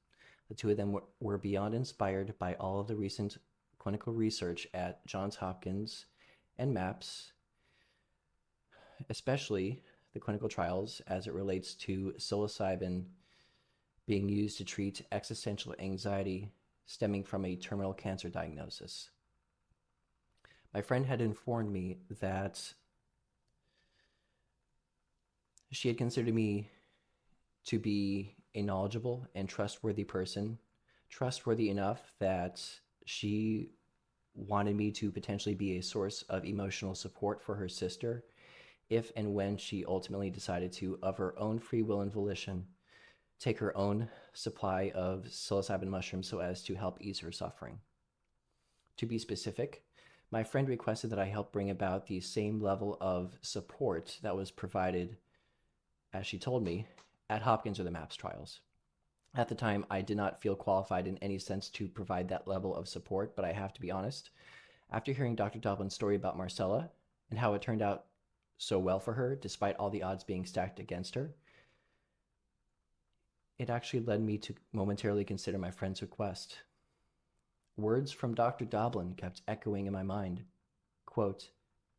The two of them were beyond inspired by all of the recent clinical research at Johns Hopkins and MAPS, especially the clinical trials as it relates to psilocybin being used to treat existential anxiety stemming from a terminal cancer diagnosis. My friend had informed me that she had considered me to be a knowledgeable and trustworthy person, trustworthy enough that she wanted me to potentially be a source of emotional support for her sister if and when she ultimately decided to, of her own free will and volition, take her own supply of psilocybin mushrooms so as to help ease her suffering. To be specific, my friend requested that I help bring about the same level of support that was provided, as she told me, at Hopkins or the MAPS trials. At the time, I did not feel qualified in any sense to provide that level of support, but I have to be honest, after hearing Dr. Doblin's story about Marcella and how it turned out so well for her, despite all the odds being stacked against her, it actually led me to momentarily consider my friend's request. Words from Dr. Doblin kept echoing in my mind. Quote,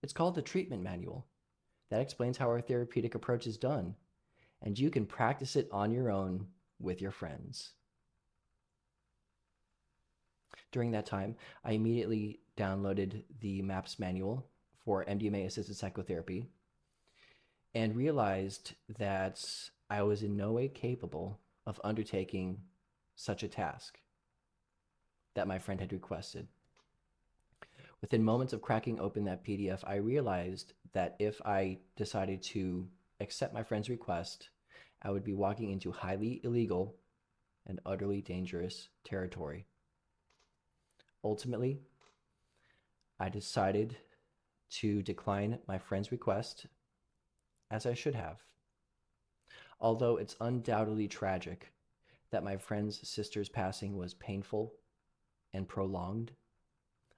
"It's called the treatment manual. That explains how our therapeutic approach is done, and you can practice it on your own with your friends." During that time, I immediately downloaded the MAPS manual for MDMA-assisted psychotherapy and realized that I was in no way capable of undertaking such a task that my friend had requested. Within moments of cracking open that PDF, I realized that if I decided to accept my friend's request, I would be walking into highly illegal and utterly dangerous territory. Ultimately, I decided to decline my friend's request, as I should have. Although it's undoubtedly tragic that my friend's sister's passing was painful and prolonged,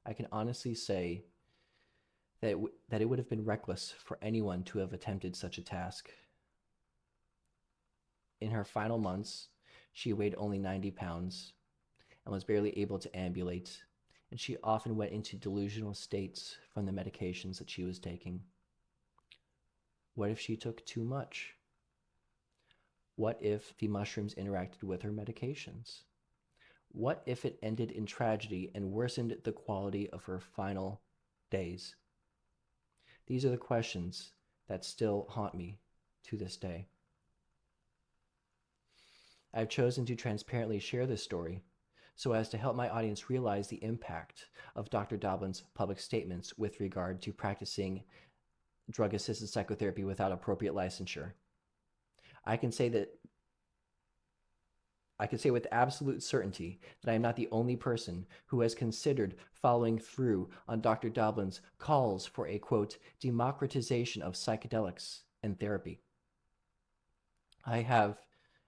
I can honestly say that it would have been reckless for anyone to have attempted such a task. In her final months, she weighed only 90 pounds and was barely able to ambulate, and she often went into delusional states from the medications that she was taking. What if she took too much? What if the mushrooms interacted with her medications? What if it ended in tragedy and worsened the quality of her final days? These are the questions that still haunt me to this day. I've chosen to transparently share this story so as to help my audience realize the impact of Dr. Doblin's public statements with regard to practicing drug-assisted psychotherapy without appropriate licensure. I can say with absolute certainty that I am not the only person who has considered following through on Dr. Doblin's calls for a, quote, democratization of psychedelics and therapy. I have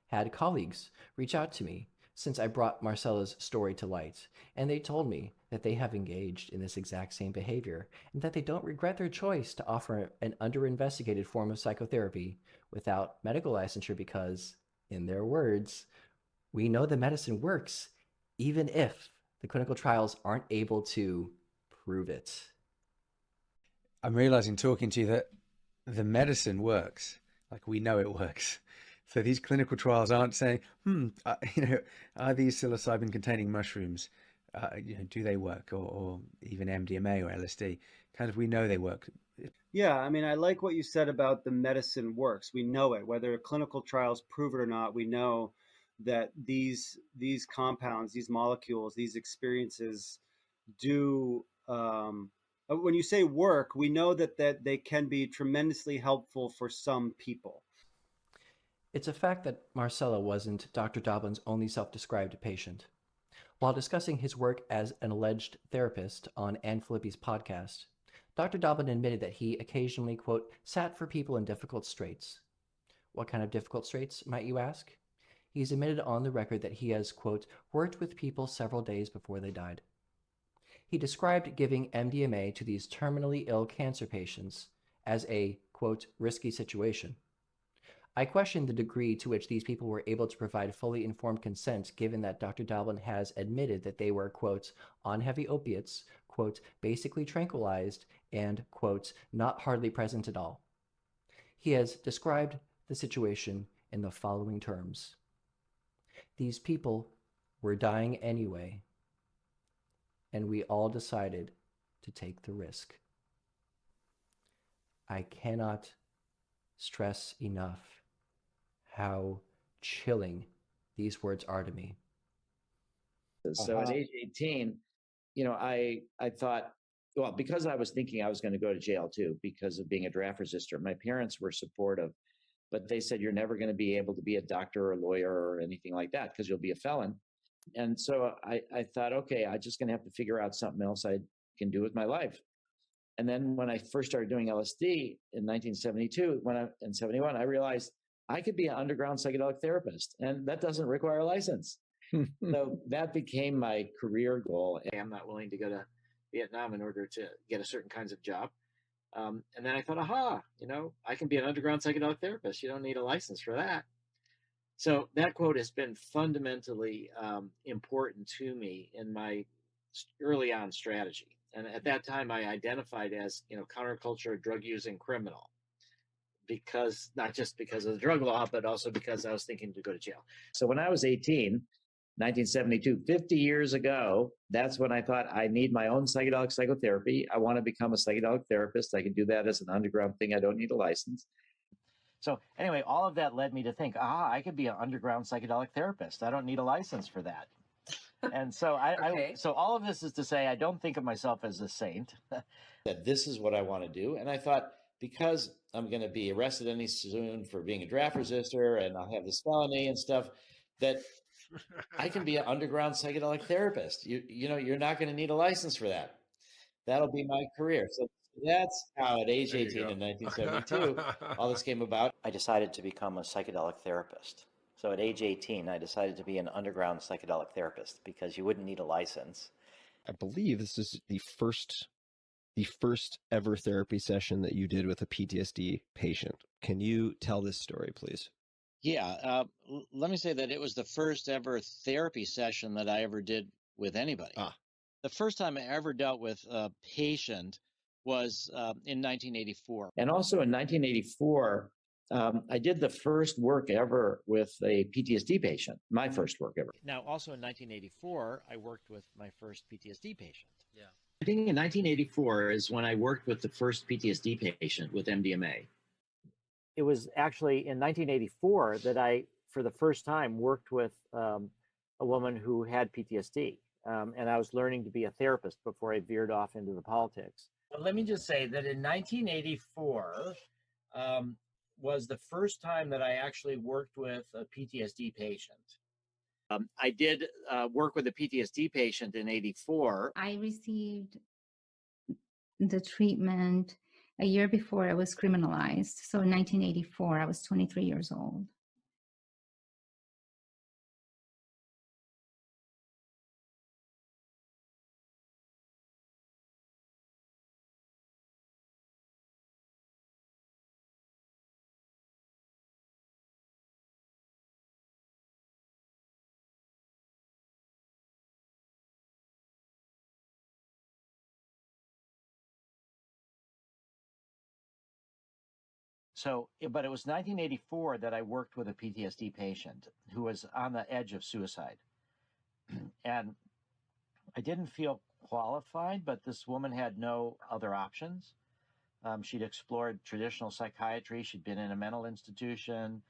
had colleagues reach out to me since I brought Marcella's story to light, and they told me that they have engaged in this exact same behavior and that they don't regret their choice to offer an under-investigated form of psychotherapy without medical licensure because, in their words, we know the medicine works, even if the clinical trials aren't able to prove it. I'm realizing talking to you that the medicine works. Like, we know it works. So these clinical trials aren't saying, are these psilocybin-containing mushrooms, do they work? Or even MDMA or LSD. Kind of, we know they work. Yeah, I mean, I like what you said about the medicine works. We know it. Whether clinical trials prove it or not, we know that these compounds, these molecules, these experiences do, when you say work, we know that they can be tremendously helpful for some people. It's a fact that Marcella wasn't Dr. Doblin's only self-described patient. While discussing his work as an alleged therapist on Ann Filippi's podcast, Dr. Doblin admitted that he occasionally, quote, sat for people in difficult straits. What kind of difficult straits, might you ask? He's admitted on the record that he has, quote, worked with people several days before they died. He described giving MDMA to these terminally ill cancer patients as a, quote, risky situation. I question the degree to which these people were able to provide fully informed consent, given that Dr. Doblin has admitted that they were, quote, on heavy opiates, quote, basically tranquilized, and, quote, not hardly present at all. He has described the situation in the following terms. These people were dying anyway, and we all decided to take the risk. I cannot stress enough how chilling these words are to me. So at age 18, I thought, well, because I was thinking I was going to go to jail too, because of being a draft resistor, my parents were supportive, but they said, you're never going to be able to be a doctor or a lawyer or anything like that because you'll be a felon. And so I thought, okay, I'm just going to have to figure out something else I can do with my life. And then when I first started doing LSD in 1972, in 71, I realized I could be an underground psychedelic therapist, and that doesn't require a license. So that became my career goal. I'm not willing to go to Vietnam in order to get a certain kinds of job. And then I thought, aha, I can be an underground psychedelic therapist. You don't need a license for that. So that quote has been fundamentally important to me in my early on strategy. And at that time, I identified as, counterculture, drug-using criminal, because not just because of the drug law, but also because I was thinking to go to jail. So when I was 18, 1972, 50 years ago, that's when I thought I need my own psychedelic psychotherapy. I want to become a psychedelic therapist. I can do that as an underground thing. I don't need a license. So anyway, all of that led me to think, I could be an underground psychedelic therapist. I don't need a license for that. And so so all of this is to say, I don't think of myself as a saint, that this is what I want to do. And I thought, because I'm going to be arrested any soon for being a draft resistor, and I'll have this felony and stuff, that I can be an underground psychedelic therapist. You're not going to need a license for that. That'll be my career. So that's how at age 18 in 1972, all this came about. I decided to become a psychedelic therapist. So at age 18, I decided to be an underground psychedelic therapist because you wouldn't need a license. I believe this is the first ever therapy session that you did with a PTSD patient. Can you tell this story, please? Yeah, let me say that it was the first ever therapy session that I ever did with anybody. The first time I ever dealt with a patient was in 1984. And also in 1984, I did the first work ever with a PTSD patient, my first work ever. Now, also in 1984, I worked with my first PTSD patient. Yeah. I think in 1984 is when I worked with the first PTSD patient with MDMA. It was actually in 1984 that I, for the first time, worked with a woman who had PTSD. And I was learning to be a therapist before I veered off into the politics. But let me just say that in 1984 was the first time that I actually worked with a PTSD patient. I did work with a PTSD patient in 84. I received the treatment a year before I was criminalized. So in 1984, I was 23 years old. So, but it was 1984 that I worked with a PTSD patient who was on the edge of suicide. And I didn't feel qualified, but this woman had no other options. She'd explored traditional psychiatry. She'd been in a mental institution.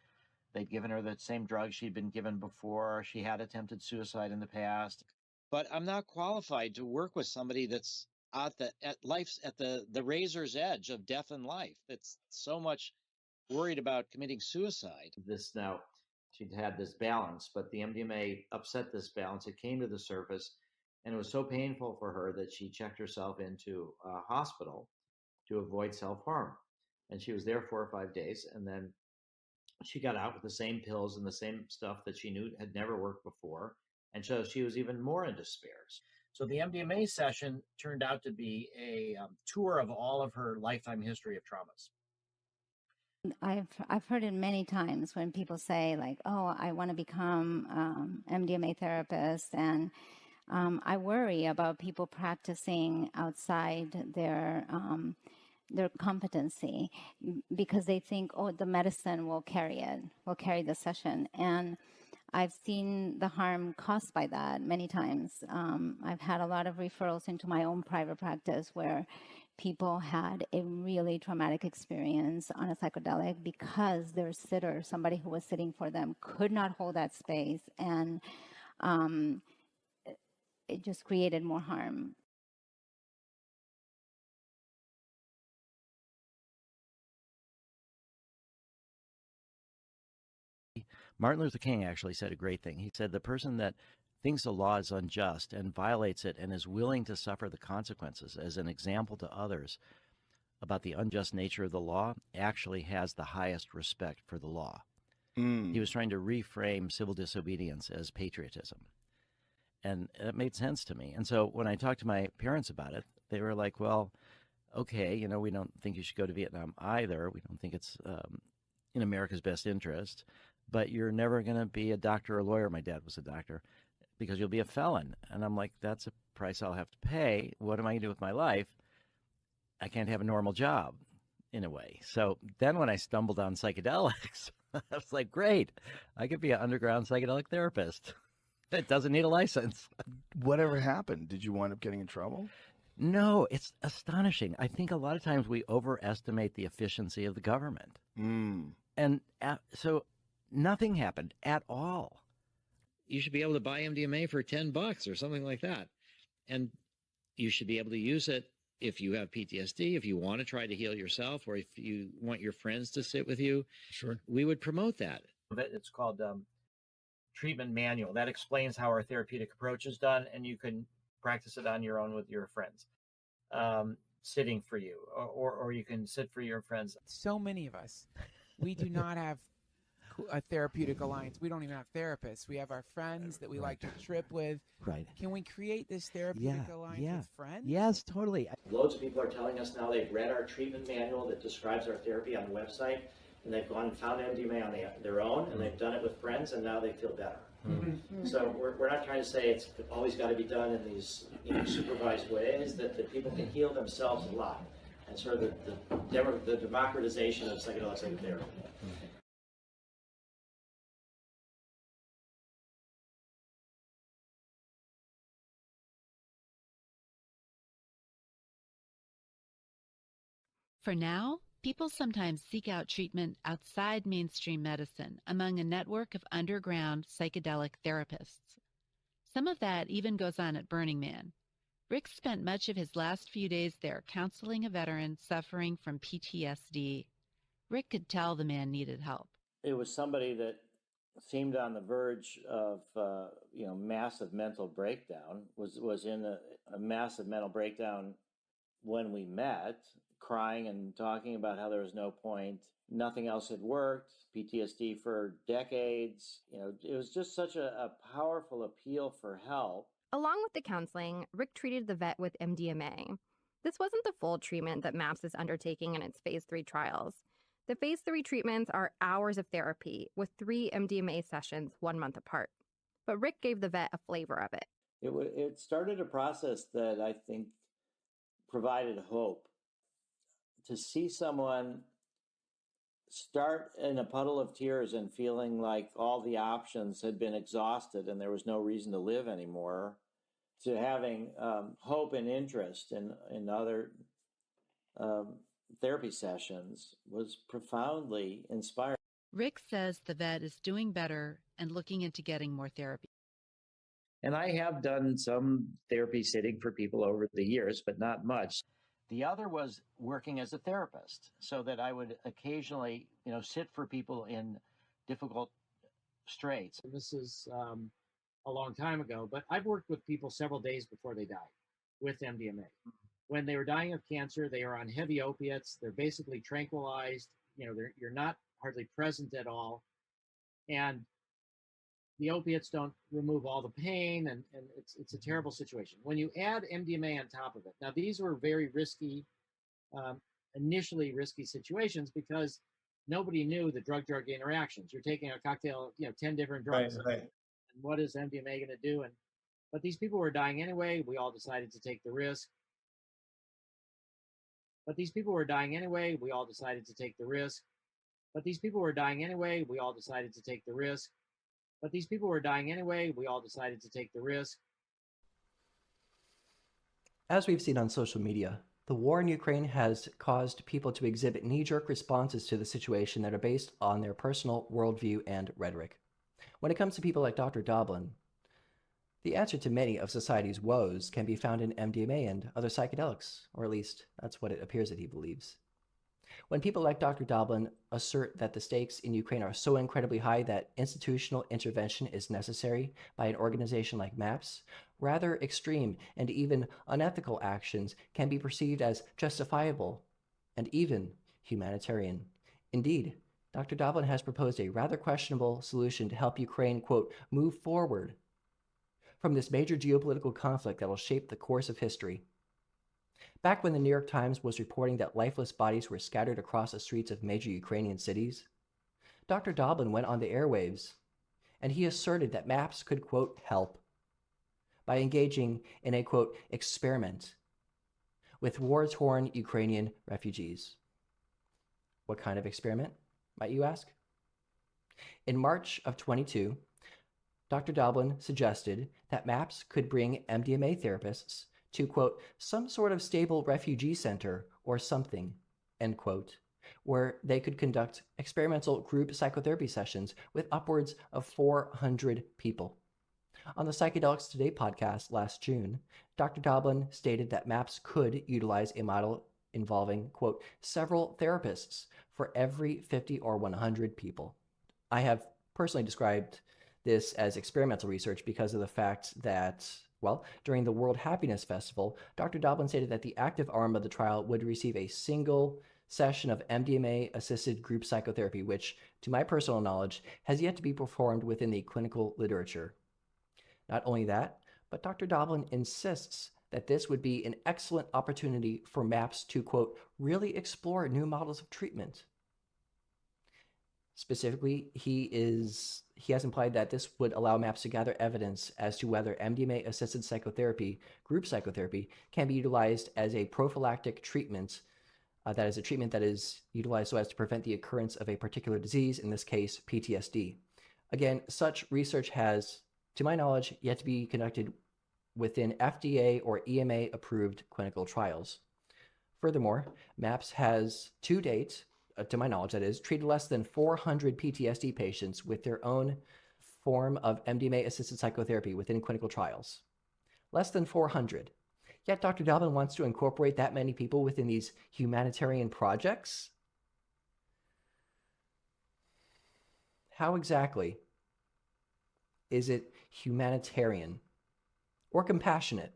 They'd given her the same drugs she'd been given before. She had attempted suicide in the past. But I'm not qualified to work with somebody that's at the razor's edge of death and life. That's so much worried about committing suicide. She'd had this balance, but the MDMA upset this balance. It came to the surface, and it was so painful for her that she checked herself into a hospital to avoid self-harm. And she was there 4 or 5 days, and then she got out with the same pills and the same stuff that she knew had never worked before. And so she was even more in despair. So the MDMA session turned out to be a tour of all of her lifetime history of traumas. I've heard it many times when people say like, "Oh, I want to become MDMA therapist," and I worry about people practicing outside their competency because they think, oh, the medicine will carry it, will carry the session. And I've seen the harm caused by that many times. I've had a lot of referrals into my own private practice where people had a really traumatic experience on a psychedelic because their sitter, somebody who was sitting for them, could not hold that space, and it just created more harm. Martin Luther King actually said a great thing. He said, the person that thinks the law is unjust and violates it and is willing to suffer the consequences as an example to others about the unjust nature of the law actually has the highest respect for the law. He was trying to reframe civil disobedience as patriotism. And it made sense to me. And so when I talked to my parents about it, they were like, well, okay, you know, we don't think you should go to Vietnam either. We don't think it's in America's best interest. But you're never going to be a doctor or a lawyer. My dad was a doctor, because you'll be a felon. And I'm like, that's a price I'll have to pay. What am I going to do with my life? I can't have a normal job in a way. So then when I stumbled on psychedelics, I was like, great, I could be an underground psychedelic therapist. It doesn't need a license. Whatever happened? Did you wind up getting in trouble? No, it's astonishing. I think a lot of times we overestimate the efficiency of the government. And so nothing happened at all. You should be able to buy MDMA for $10 or something like that. And you should be able to use it if you have PTSD, if you want to try to heal yourself, or if you want your friends to sit with you. Sure. We would promote that. It's called treatment manual. That explains how our therapeutic approach is done, and you can practice it on your own with your friends, sitting for you, or you can sit for your friends. So many of us, we do not have a therapeutic alliance. We don't even have therapists. We have our friends that we like to trip with. Right. Can we create this therapeutic alliance with friends? Yes, totally. Loads of people are telling us now they've read our treatment manual that describes our therapy on the website, and they've gone and found MDMA on their own, and they've done it with friends, and now they feel better. So we're not trying to say it's always got to be done in these supervised ways, that people can heal themselves a lot, and sort of the democratization of psychedelic psychotherapy. For now, people sometimes seek out treatment outside mainstream medicine among a network of underground psychedelic therapists. Some of that even goes on at Burning Man. Rick spent much of his last few days there counseling a veteran suffering from PTSD. Rick could tell the man needed help. It was somebody that seemed on the verge of massive mental breakdown, was in a massive mental breakdown when we met, crying and talking about how there was no point, nothing else had worked, PTSD for decades. It was just such a powerful appeal for help. Along with the counseling, Rick treated the vet with MDMA. This wasn't the full treatment that MAPS is undertaking in its phase 3 trials. The phase 3 treatments are hours of therapy with 3 MDMA sessions 1 month apart. But Rick gave the vet a flavor of it. It started a process that I think provided hope. To see someone start in a puddle of tears and feeling like all the options had been exhausted and there was no reason to live anymore, to having hope and interest in other therapy sessions was profoundly inspiring. Rick says the vet is doing better and looking into getting more therapy. And I have done some therapy sitting for people over the years, but not much. The other was working as a therapist, so that I would occasionally, sit for people in difficult straits. This is a long time ago, but I've worked with people several days before they died with MDMA. When they were dying of cancer, they are on heavy opiates. They're basically tranquilized. You're not hardly present at all. And the opiates don't remove all the pain, and it's a terrible situation. When you add MDMA on top of it, now these were very risky, initially risky situations because nobody knew the drug-drug interactions. You're taking a cocktail, 10 different drugs. Right. And what is MDMA going to do? But these people were dying anyway. We all decided to take the risk. But these people were dying anyway. We all decided to take the risk. But these people were dying anyway. We all decided to take the risk. But these people were dying anyway. We all decided to take the risk. As we've seen on social media, the war in Ukraine has caused people to exhibit knee-jerk responses to the situation that are based on their personal worldview and rhetoric. When it comes to people like Dr. Doblin, the answer to many of society's woes can be found in MDMA and other psychedelics, or at least that's what it appears that he believes. When people like Dr. Doblin assert that the stakes in Ukraine are so incredibly high that institutional intervention is necessary by an organization like MAPS, rather extreme and even unethical actions can be perceived as justifiable and even humanitarian. Indeed, Dr. Doblin has proposed a rather questionable solution to help Ukraine, quote, move forward from this major geopolitical conflict that will shape the course of history. Back when the New York Times was reporting that lifeless bodies were scattered across the streets of major Ukrainian cities, Dr. Doblin went on the airwaves, and he asserted that MAPS could, quote, help by engaging in a, quote, experiment with war-torn Ukrainian refugees. What kind of experiment, might you ask? In March of 22, Dr. Doblin suggested that MAPS could bring MDMA therapists to, quote, some sort of stable refugee center or something, end quote, where they could conduct experimental group psychotherapy sessions with upwards of 400 people. On the Psychedelics Today podcast last June, Dr. Doblin stated that MAPS could utilize a model involving, quote, several therapists for every 50 or 100 people. I have personally described this as experimental research because of the fact that, well, during the World Happiness Festival, Dr. Doblin stated that the active arm of the trial would receive a single session of MDMA-assisted group psychotherapy, which, to my personal knowledge, has yet to be performed within the clinical literature. Not only that, but Dr. Doblin insists that this would be an excellent opportunity for MAPS to, quote, really explore new models of treatment. Specifically, he has implied that this would allow MAPS to gather evidence as to whether MDMA-assisted psychotherapy, group psychotherapy, can be utilized as a prophylactic treatment, that is a treatment that is utilized so as to prevent the occurrence of a particular disease, in this case, PTSD. Again, such research has, to my knowledge, yet to be conducted within FDA or EMA-approved clinical trials. Furthermore, MAPS has, to date, to my knowledge that is, treated less than 400 PTSD patients with their own form of MDMA-assisted psychotherapy within clinical trials. Less than 400. Yet Dr. Doblin wants to incorporate that many people within these humanitarian projects? How exactly is it humanitarian or compassionate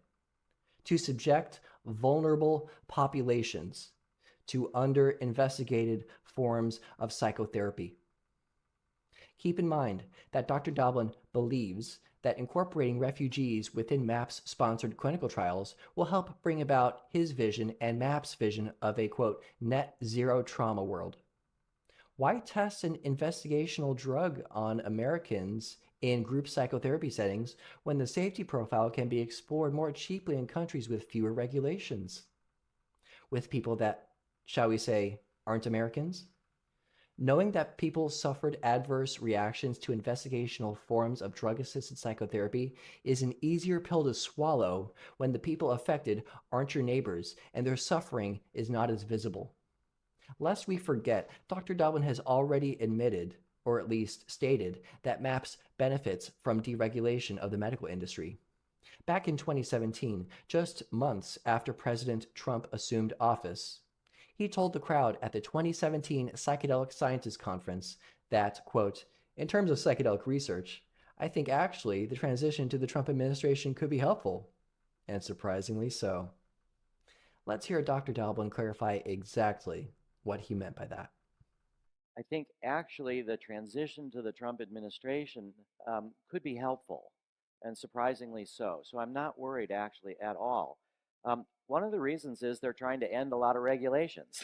to subject vulnerable populations to under-investigated forms of psychotherapy? Keep in mind that Dr. Doblin believes that incorporating refugees within MAPS-sponsored clinical trials will help bring about his vision and MAPS' vision of a, quote, net zero trauma world. Why test an investigational drug on Americans in group psychotherapy settings when the safety profile can be explored more cheaply in countries with fewer regulations? With people that, shall we say, aren't Americans? Knowing that people suffered adverse reactions to investigational forms of drug-assisted psychotherapy is an easier pill to swallow when the people affected aren't your neighbors and their suffering is not as visible. Lest we forget, Dr. Doblin has already admitted, or at least stated, that MAPS benefits from deregulation of the medical industry. Back in 2017, just months after President Trump assumed office, he told the crowd at the 2017 Psychedelic Sciences Conference that, quote, in terms of psychedelic research, I think actually the transition to the Trump administration could be helpful, and surprisingly so. Let's hear Dr. Doblin clarify exactly what he meant by that. I think actually the transition to the Trump administration could be helpful, and surprisingly so. So I'm not worried actually at all. One of the reasons is they're trying to end a lot of regulations.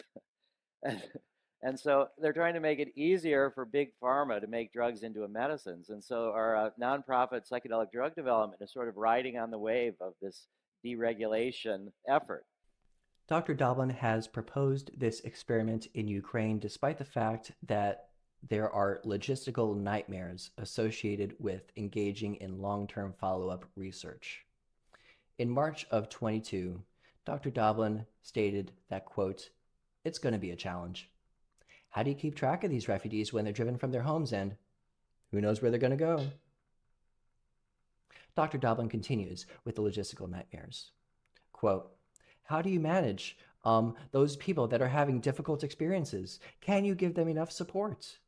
and And so they're trying to make it easier for big pharma to make drugs into medicines. And so our nonprofit psychedelic drug development is sort of riding on the wave of this deregulation effort. Dr. Doblin has proposed this experiment in Ukraine despite the fact that there are logistical nightmares associated with engaging in long-term follow-up research. In March of 22, Dr. Doblin stated that, quote, "It's going to be a challenge. How do you keep track of these refugees when they're driven from their homes and who knows where they're going to go?" Dr. Doblin continues with the logistical nightmares. Quote, "How do you manage those people that are having difficult experiences? Can you give them enough support?"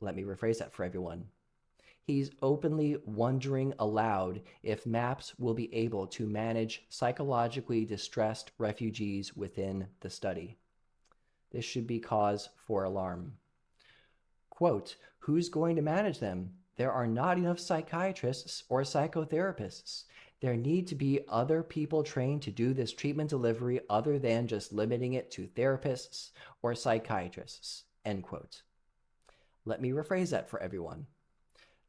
Let me rephrase that for everyone. He's openly wondering aloud if MAPS will be able to manage psychologically distressed refugees within the study. This should be cause for alarm. Quote, "Who's going to manage them? There are not enough psychiatrists or psychotherapists. There need to be other people trained to do this treatment delivery other than just limiting it to therapists or psychiatrists." End quote. Let me rephrase that for everyone.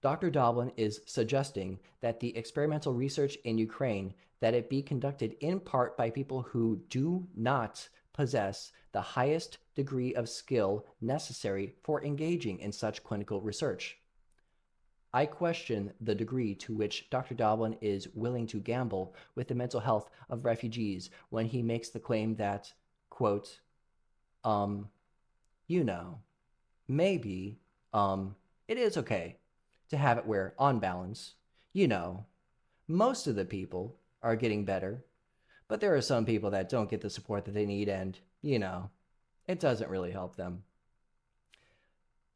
Dr. Doblin is suggesting that the experimental research in Ukraine, that it be conducted in part by people who do not possess the highest degree of skill necessary for engaging in such clinical research. I question the degree to which Dr. Doblin is willing to gamble with the mental health of refugees when he makes the claim that, quote, maybe, it is okay to have it where, on balance, most of the people are getting better, but there are some people that don't get the support that they need and, it doesn't really help them.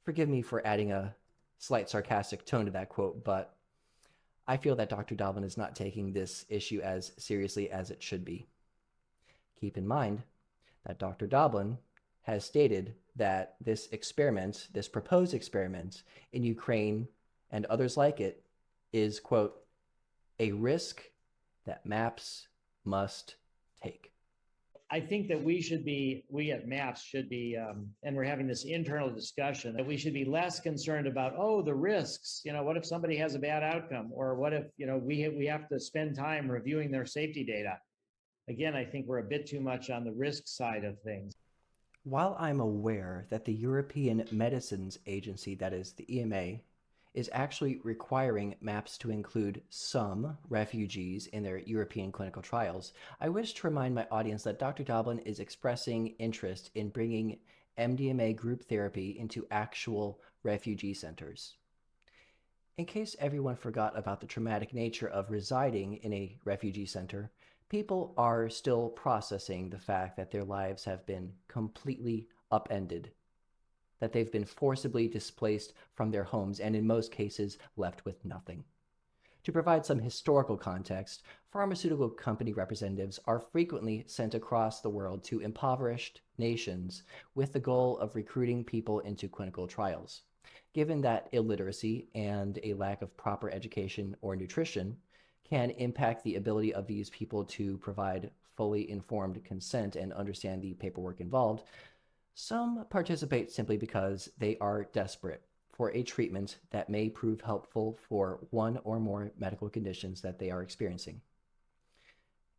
Forgive me for adding a slight sarcastic tone to that quote, but I feel that Dr. Doblin is not taking this issue as seriously as it should be. Keep in mind that Dr. Doblin has stated that this experiment, this proposed experiment in Ukraine and others like it, is, quote, "a risk that MAPS must take." I think that we at MAPS should be, and we're having this internal discussion, that we should be less concerned about, the risks. What if somebody has a bad outcome? Or what if, we have to spend time reviewing their safety data? Again, I think we're a bit too much on the risk side of things. While I'm aware that the European Medicines Agency, that is the EMA, is actually requiring MAPS to include some refugees in their European clinical trials, I wish to remind my audience that Dr. Doblin is expressing interest in bringing MDMA group therapy into actual refugee centers. In case everyone forgot about the traumatic nature of residing in a refugee center, people are still processing the fact that their lives have been completely upended, that they've been forcibly displaced from their homes and in most cases left with nothing. To provide some historical context, pharmaceutical company representatives are frequently sent across the world to impoverished nations with the goal of recruiting people into clinical trials. Given that illiteracy and a lack of proper education or nutrition can impact the ability of these people to provide fully informed consent and understand the paperwork involved, some participate simply because they are desperate for a treatment that may prove helpful for one or more medical conditions that they are experiencing.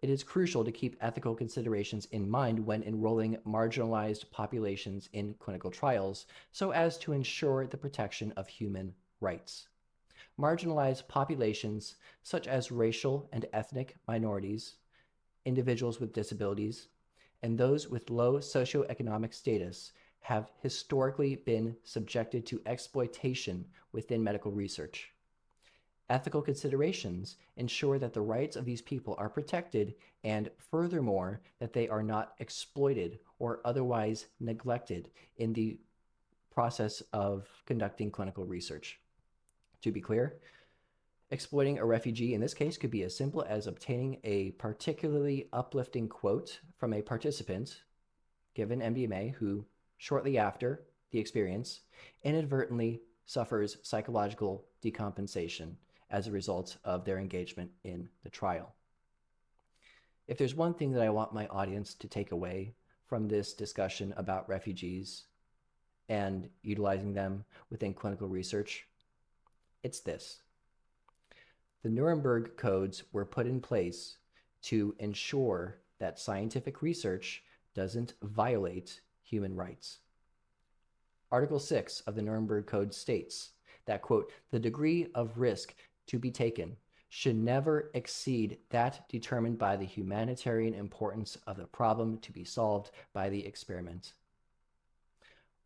It is crucial to keep ethical considerations in mind when enrolling marginalized populations in clinical trials so as to ensure the protection of human rights. Marginalized populations such as racial and ethnic minorities, individuals with disabilities, and those with low socioeconomic status have historically been subjected to exploitation within medical research. Ethical considerations ensure that the rights of these people are protected and, furthermore, that they are not exploited or otherwise neglected in the process of conducting clinical research. To be clear, exploiting a refugee in this case could be as simple as obtaining a particularly uplifting quote from a participant given MDMA who, shortly after the experience, inadvertently suffers psychological decompensation as a result of their engagement in the trial. If there's one thing that I want my audience to take away from this discussion about refugees and utilizing them within clinical research, it's this. The Nuremberg Codes were put in place to ensure that scientific research doesn't violate human rights. Article 6 of the Nuremberg Code states that, quote, the degree of risk to be taken should never exceed that determined by the humanitarian importance of the problem to be solved by the experiment.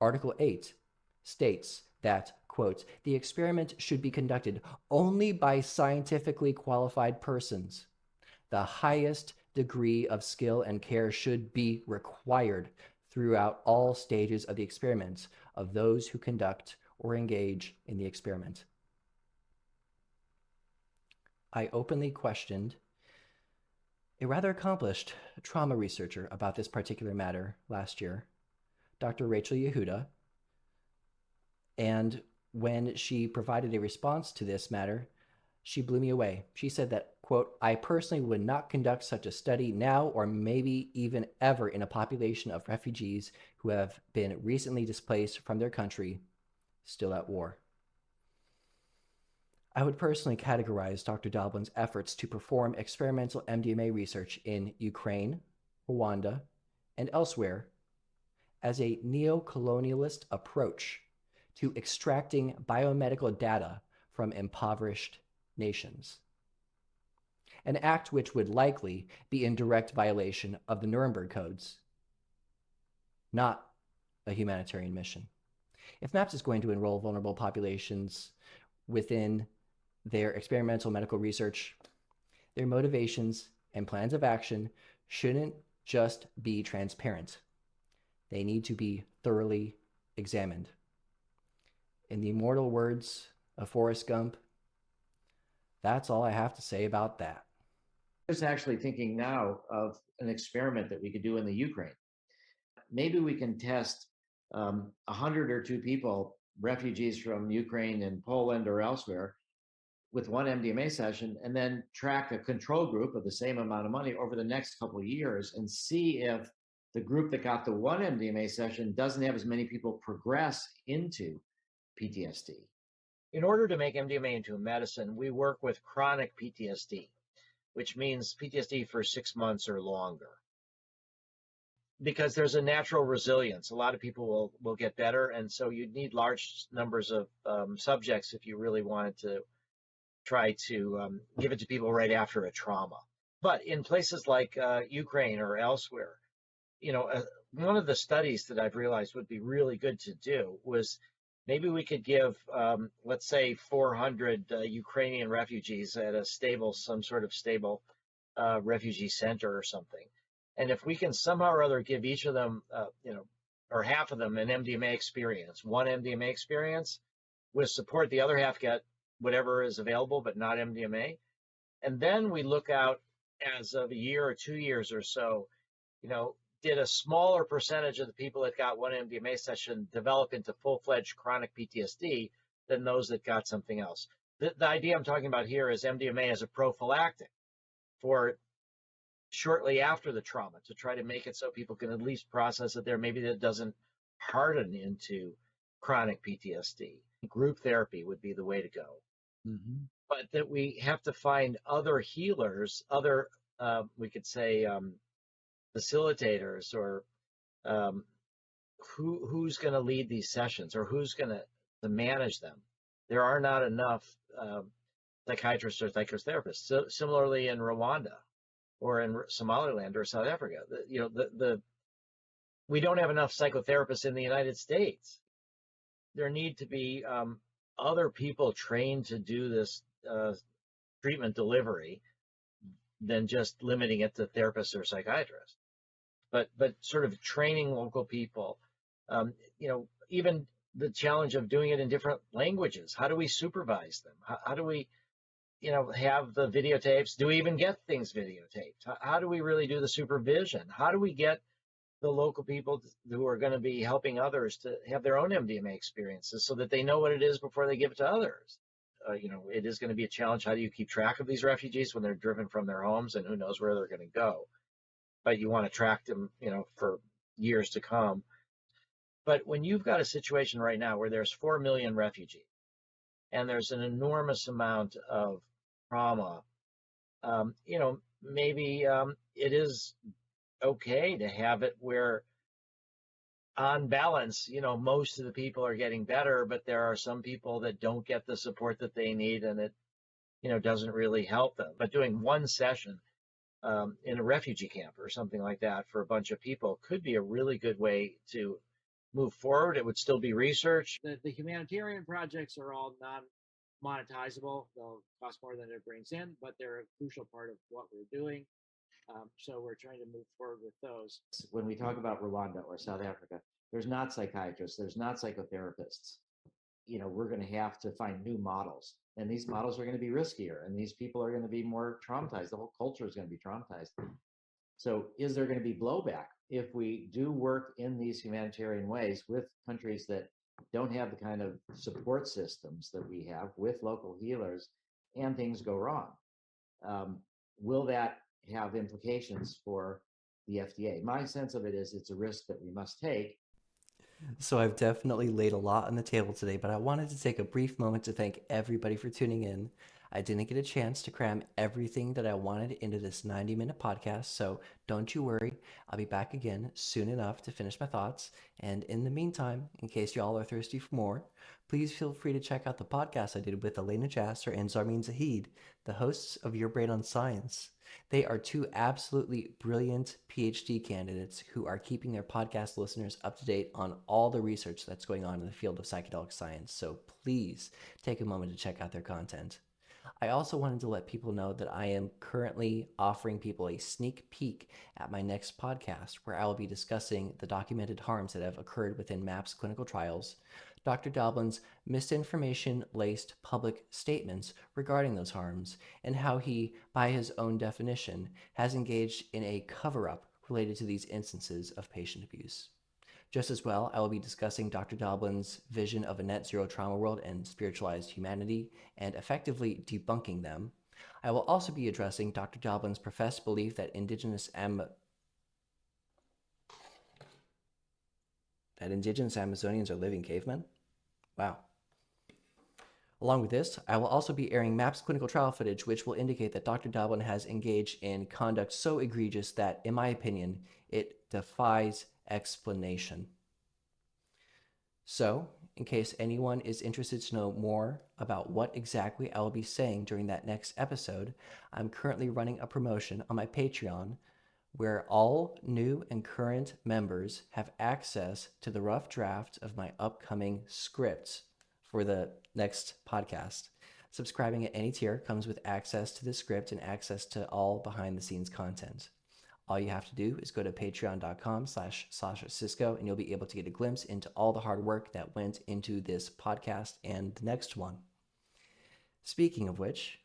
Article 8 states that, quote, the experiment should be conducted only by scientifically qualified persons. The highest degree of skill and care should be required throughout all stages of the experiment of those who conduct or engage in the experiment. I openly questioned a rather accomplished trauma researcher about this particular matter last year, Dr. Rachel Yehuda, and when she provided a response to this matter, she blew me away. She said that, quote, I personally would not conduct such a study now or maybe even ever in a population of refugees who have been recently displaced from their country, still at war. I would personally categorize Dr. Doblin's efforts to perform experimental MDMA research in Ukraine, Rwanda, and elsewhere as a neo-colonialist approach to extracting biomedical data from impoverished nations, an act which would likely be in direct violation of the Nuremberg Codes, not a humanitarian mission. If MAPS is going to enroll vulnerable populations within their experimental medical research, their motivations and plans of action shouldn't just be transparent. They need to be thoroughly examined. In the immortal words of Forrest Gump, that's all I have to say about that. I'm just actually thinking now of an experiment that we could do in the Ukraine. Maybe we can test 100 or 2 people, refugees from Ukraine and Poland or elsewhere, with one MDMA session, and then track a control group of the same amount of money over the next couple of years and see if the group that got the one MDMA session doesn't have as many people progress into PTSD. In order to make MDMA into a medicine, we work with chronic PTSD, which means PTSD for 6 months or longer. Because there's a natural resilience. A lot of people will get better, and so you'd need large numbers of subjects if you really wanted to try to give it to people right after a trauma. But in places like Ukraine or elsewhere, one of the studies that I've realized would be really good to do was maybe we could give, let's say, 400 Ukrainian refugees at some sort of stable refugee center or something. And if we can somehow or other give each of them, or half of them an MDMA experience, one MDMA experience with support, the other half get whatever is available, but not MDMA. And then we look out as of a year or 2 years or so, did a smaller percentage of the people that got one MDMA session develop into full-fledged chronic PTSD than those that got something else. The idea I'm talking about here is MDMA as a prophylactic for shortly after the trauma, to try to make it so people can at least process it there. Maybe that doesn't harden into chronic PTSD. Group therapy would be the way to go. Mm-hmm. But that we have to find other healers, other, we could say, facilitators, or who's going to lead these sessions, or who's going to manage them. There are not enough psychiatrists or psychotherapists. So, similarly in Rwanda or in Somaliland or South Africa, we don't have enough psychotherapists in the United States. There need to be other people trained to do this treatment delivery than just limiting it to therapists or psychiatrists. But sort of training local people, even the challenge of doing it in different languages. How do we supervise them? How do we, have the videotapes? Do we even get things videotaped? How do we really do the supervision? How do we get the local people who are going to be helping others to have their own MDMA experiences so that they know what it is before they give it to others? It is going to be a challenge. How do you keep track of these refugees when they're driven from their homes and who knows where they're going to go? But you want to track them, for years to come. But when you've got a situation right now where there's 4 million refugees and there's an enormous amount of trauma, maybe it is okay to have it where, on balance, most of the people are getting better, but there are some people that don't get the support that they need, and it, doesn't really help them. But doing one session in a refugee camp or something like that for a bunch of people could be a really good way to move forward. It would still be research. The humanitarian projects are all non-monetizable. They'll cost more than it brings in, but they're a crucial part of what we're doing. So we're trying to move forward with those. When we talk about Rwanda or South Africa, there's not psychiatrists, there's not psychotherapists. We're going to have to find new models, and these models are going to be riskier, and these people are going to be more traumatized. The whole culture is going to be traumatized. So is there going to be blowback if we do work in these humanitarian ways with countries that don't have the kind of support systems that we have with local healers, and things go wrong? Will that have implications for the FDA? My sense of it is it's a risk that we must take. So I've definitely laid a lot on the table today, but I wanted to take a brief moment to thank everybody for tuning in. I didn't get a chance to cram everything that I wanted into this 90-minute podcast, so don't you worry. I'll be back again soon enough to finish my thoughts. And in the meantime, in case y'all are thirsty for more, please feel free to check out the podcast I did with Elena Jasser and Zarmin Zahid, the hosts of Your Brain on Science. They are two absolutely brilliant PhD candidates who are keeping their podcast listeners up to date on all the research that's going on in the field of psychedelic science, so please take a moment to check out their content. I also wanted to let people know that I am currently offering people a sneak peek at my next podcast, where I will be discussing the documented harms that have occurred within MAPS clinical trials, Dr. Doblin's misinformation-laced public statements regarding those harms, and how he, by his own definition, has engaged in a cover-up related to these instances of patient abuse. Just as well, I will be discussing Dr. Doblin's vision of a net zero trauma world and spiritualized humanity, and effectively debunking them. I will also be addressing Dr. Doblin's professed belief that indigenous Amazonians are living cavemen? Wow. Along with this, I will also be airing MAPS clinical trial footage, which will indicate that Dr. Doblin has engaged in conduct so egregious that, in my opinion, it defies explanation. So, in case anyone is interested to know more about what exactly I will be saying during that next episode, I'm currently running a promotion on my Patreon where all new and current members have access to the rough draft of my upcoming script for the next podcast. Subscribing at any tier comes with access to the script and access to all behind-the-scenes content. All you have to do is go to patreon.com/SashaSisco, and you'll be able to get a glimpse into all the hard work that went into this podcast and the next one. Speaking of which,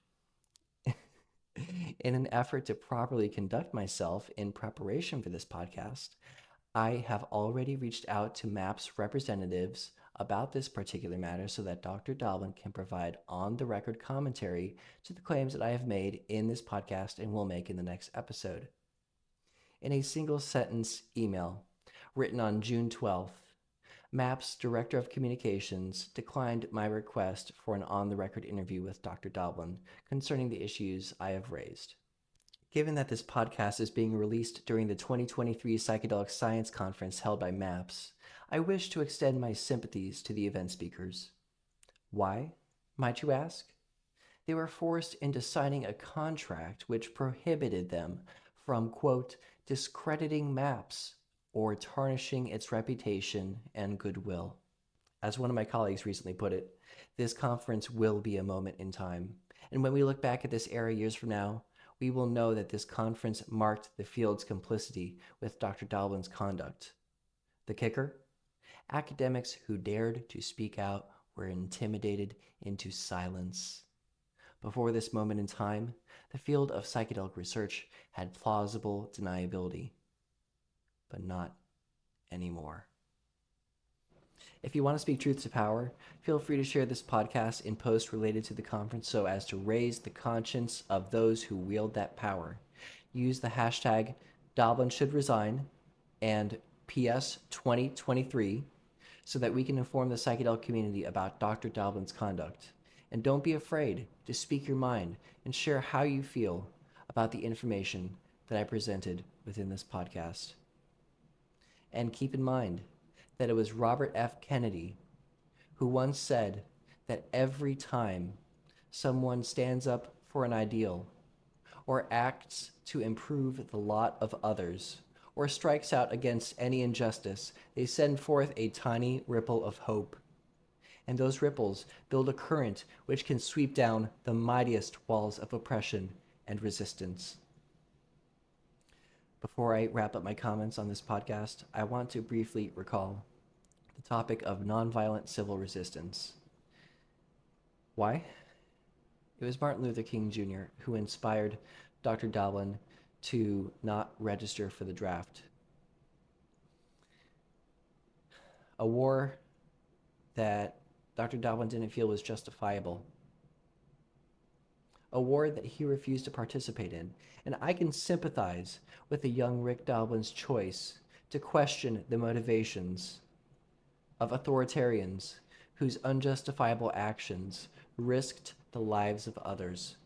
in an effort to properly conduct myself in preparation for this podcast, I have already reached out to MAPS representatives about this particular matter so that Dr. Doblin can provide on-the-record commentary to the claims that I have made in this podcast and will make in the next episode. In a single-sentence email written on June 12th, MAPS Director of Communications declined my request for an on-the-record interview with Dr. Doblin concerning the issues I have raised. Given that this podcast is being released during the 2023 Psychedelic Science Conference held by MAPS, I wish to extend my sympathies to the event speakers. Why, might you ask? They were forced into signing a contract which prohibited them from, quote, discrediting MAPS or tarnishing its reputation and goodwill. As one of my colleagues recently put it, this conference will be a moment in time. And when we look back at this era years from now, we will know that this conference marked the field's complicity with Dr. Doblin's conduct. The kicker? Academics who dared to speak out were intimidated into silence. Before this moment in time, the field of psychedelic research had plausible deniability, but not anymore. If you want to speak truth to power, feel free to share this podcast in posts related to the conference so as to raise the conscience of those who wield that power. Use the hashtag DoblinShouldResign and PS 2023, so that we can inform the psychedelic community about Dr. Doblin's conduct. And don't be afraid to speak your mind and share how you feel about the information that I presented within this podcast. And keep in mind that it was Robert F. Kennedy who once said that every time someone stands up for an ideal, or acts to improve the lot of others, or strikes out against any injustice, they send forth a tiny ripple of hope. And those ripples build a current which can sweep down the mightiest walls of oppression and resistance. Before I wrap up my comments on this podcast, I want to briefly recall the topic of nonviolent civil resistance. Why? It was Martin Luther King Jr. who inspired Dr. Doblin to not register for the draft. A war that Dr. Doblin didn't feel was justifiable. A war that he refused to participate in. And I can sympathize with the young Rick Doblin's choice to question the motivations of authoritarians whose unjustifiable actions risked the lives of others.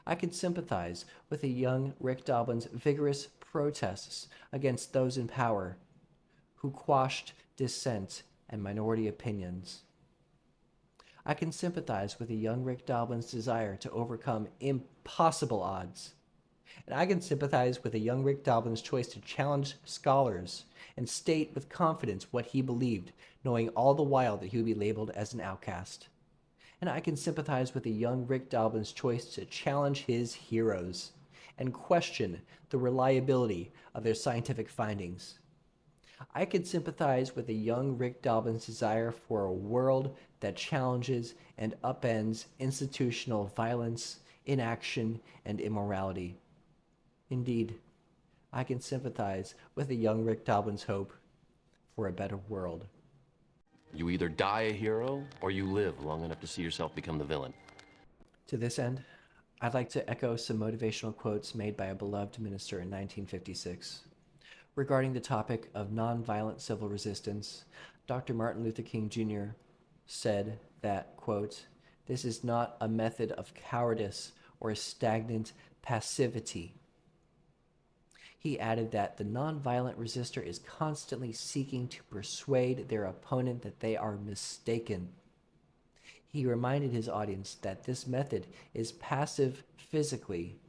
I can sympathize with the young Rick Doblin's vigorous protests against those in power who quashed dissent and minority opinions. I can sympathize with the young Rick Doblin's desire to overcome impossible odds. And I can sympathize with the young Rick Doblin's choice to challenge scholars and state with confidence what he believed, knowing all the while that he would be labeled as an outcast. And I can sympathize with the young Rick Doblin's choice to challenge his heroes and question the reliability of their scientific findings. I can sympathize with the young Rick Doblin's desire for a world that challenges and upends institutional violence, inaction, and immorality. Indeed, I can sympathize with the young Rick Doblin's hope for a better world. You either die a hero or you live long enough to see yourself become the villain. To this end, I'd like to echo some motivational quotes made by a beloved minister in 1956. Regarding the topic of nonviolent civil resistance, Dr. Martin Luther King Jr. said that, quote, "This is not a method of cowardice or a stagnant passivity." He added that the nonviolent resistor is constantly seeking to persuade their opponent that they are mistaken. He reminded his audience that this method is passive physically,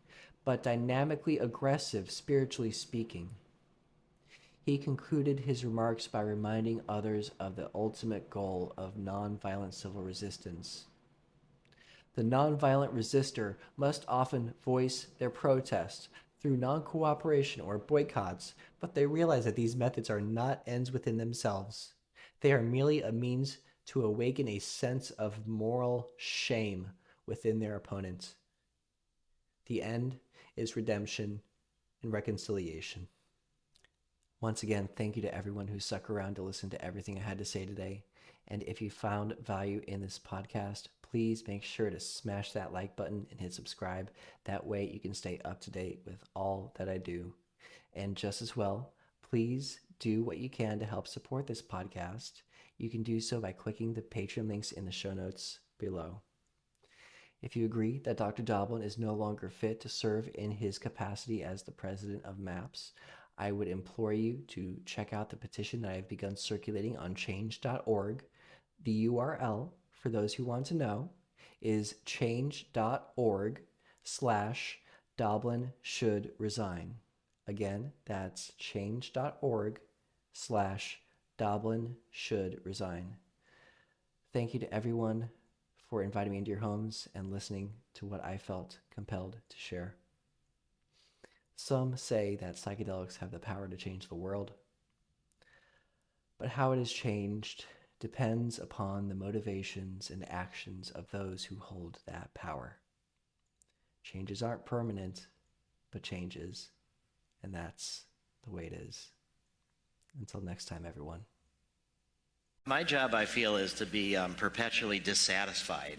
but dynamically aggressive spiritually speaking. He concluded his remarks by reminding others of the ultimate goal of nonviolent civil resistance. The nonviolent resistor must often voice their protest through non-cooperation or boycotts, but they realize that these methods are not ends within themselves. They are merely a means to awaken a sense of moral shame within their opponent. The end is redemption and reconciliation. Once again, thank you to everyone who stuck around to listen to everything I had to say today. And if you found value in this podcast, please make sure to smash that like button and hit subscribe. That way you can stay up to date with all that I do. And just as well, please do what you can to help support this podcast. You can do so by clicking the Patreon links in the show notes below. If you agree that Dr. Doblin is no longer fit to serve in his capacity as the president of MAPS, I would implore you to check out the petition that I have begun circulating on change.org. The URL, for those who want to know, is change.org/Doblin should resign. Again, that's change.org/Doblin should resign. Thank you to everyone for inviting me into your homes and listening to what I felt compelled to share. Some say that psychedelics have the power to change the world, but how it is changed depends upon the motivations and actions of those who hold that power. Changes aren't permanent, but changes, and that's the way it is. Until next time, everyone. My job, I feel, is to be perpetually dissatisfied,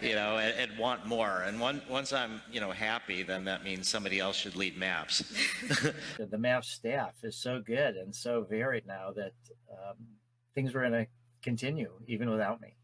and want more. And once I'm, happy, then that means somebody else should lead MAPS. The MAPS staff is so good and so varied now that things are going to continue even without me.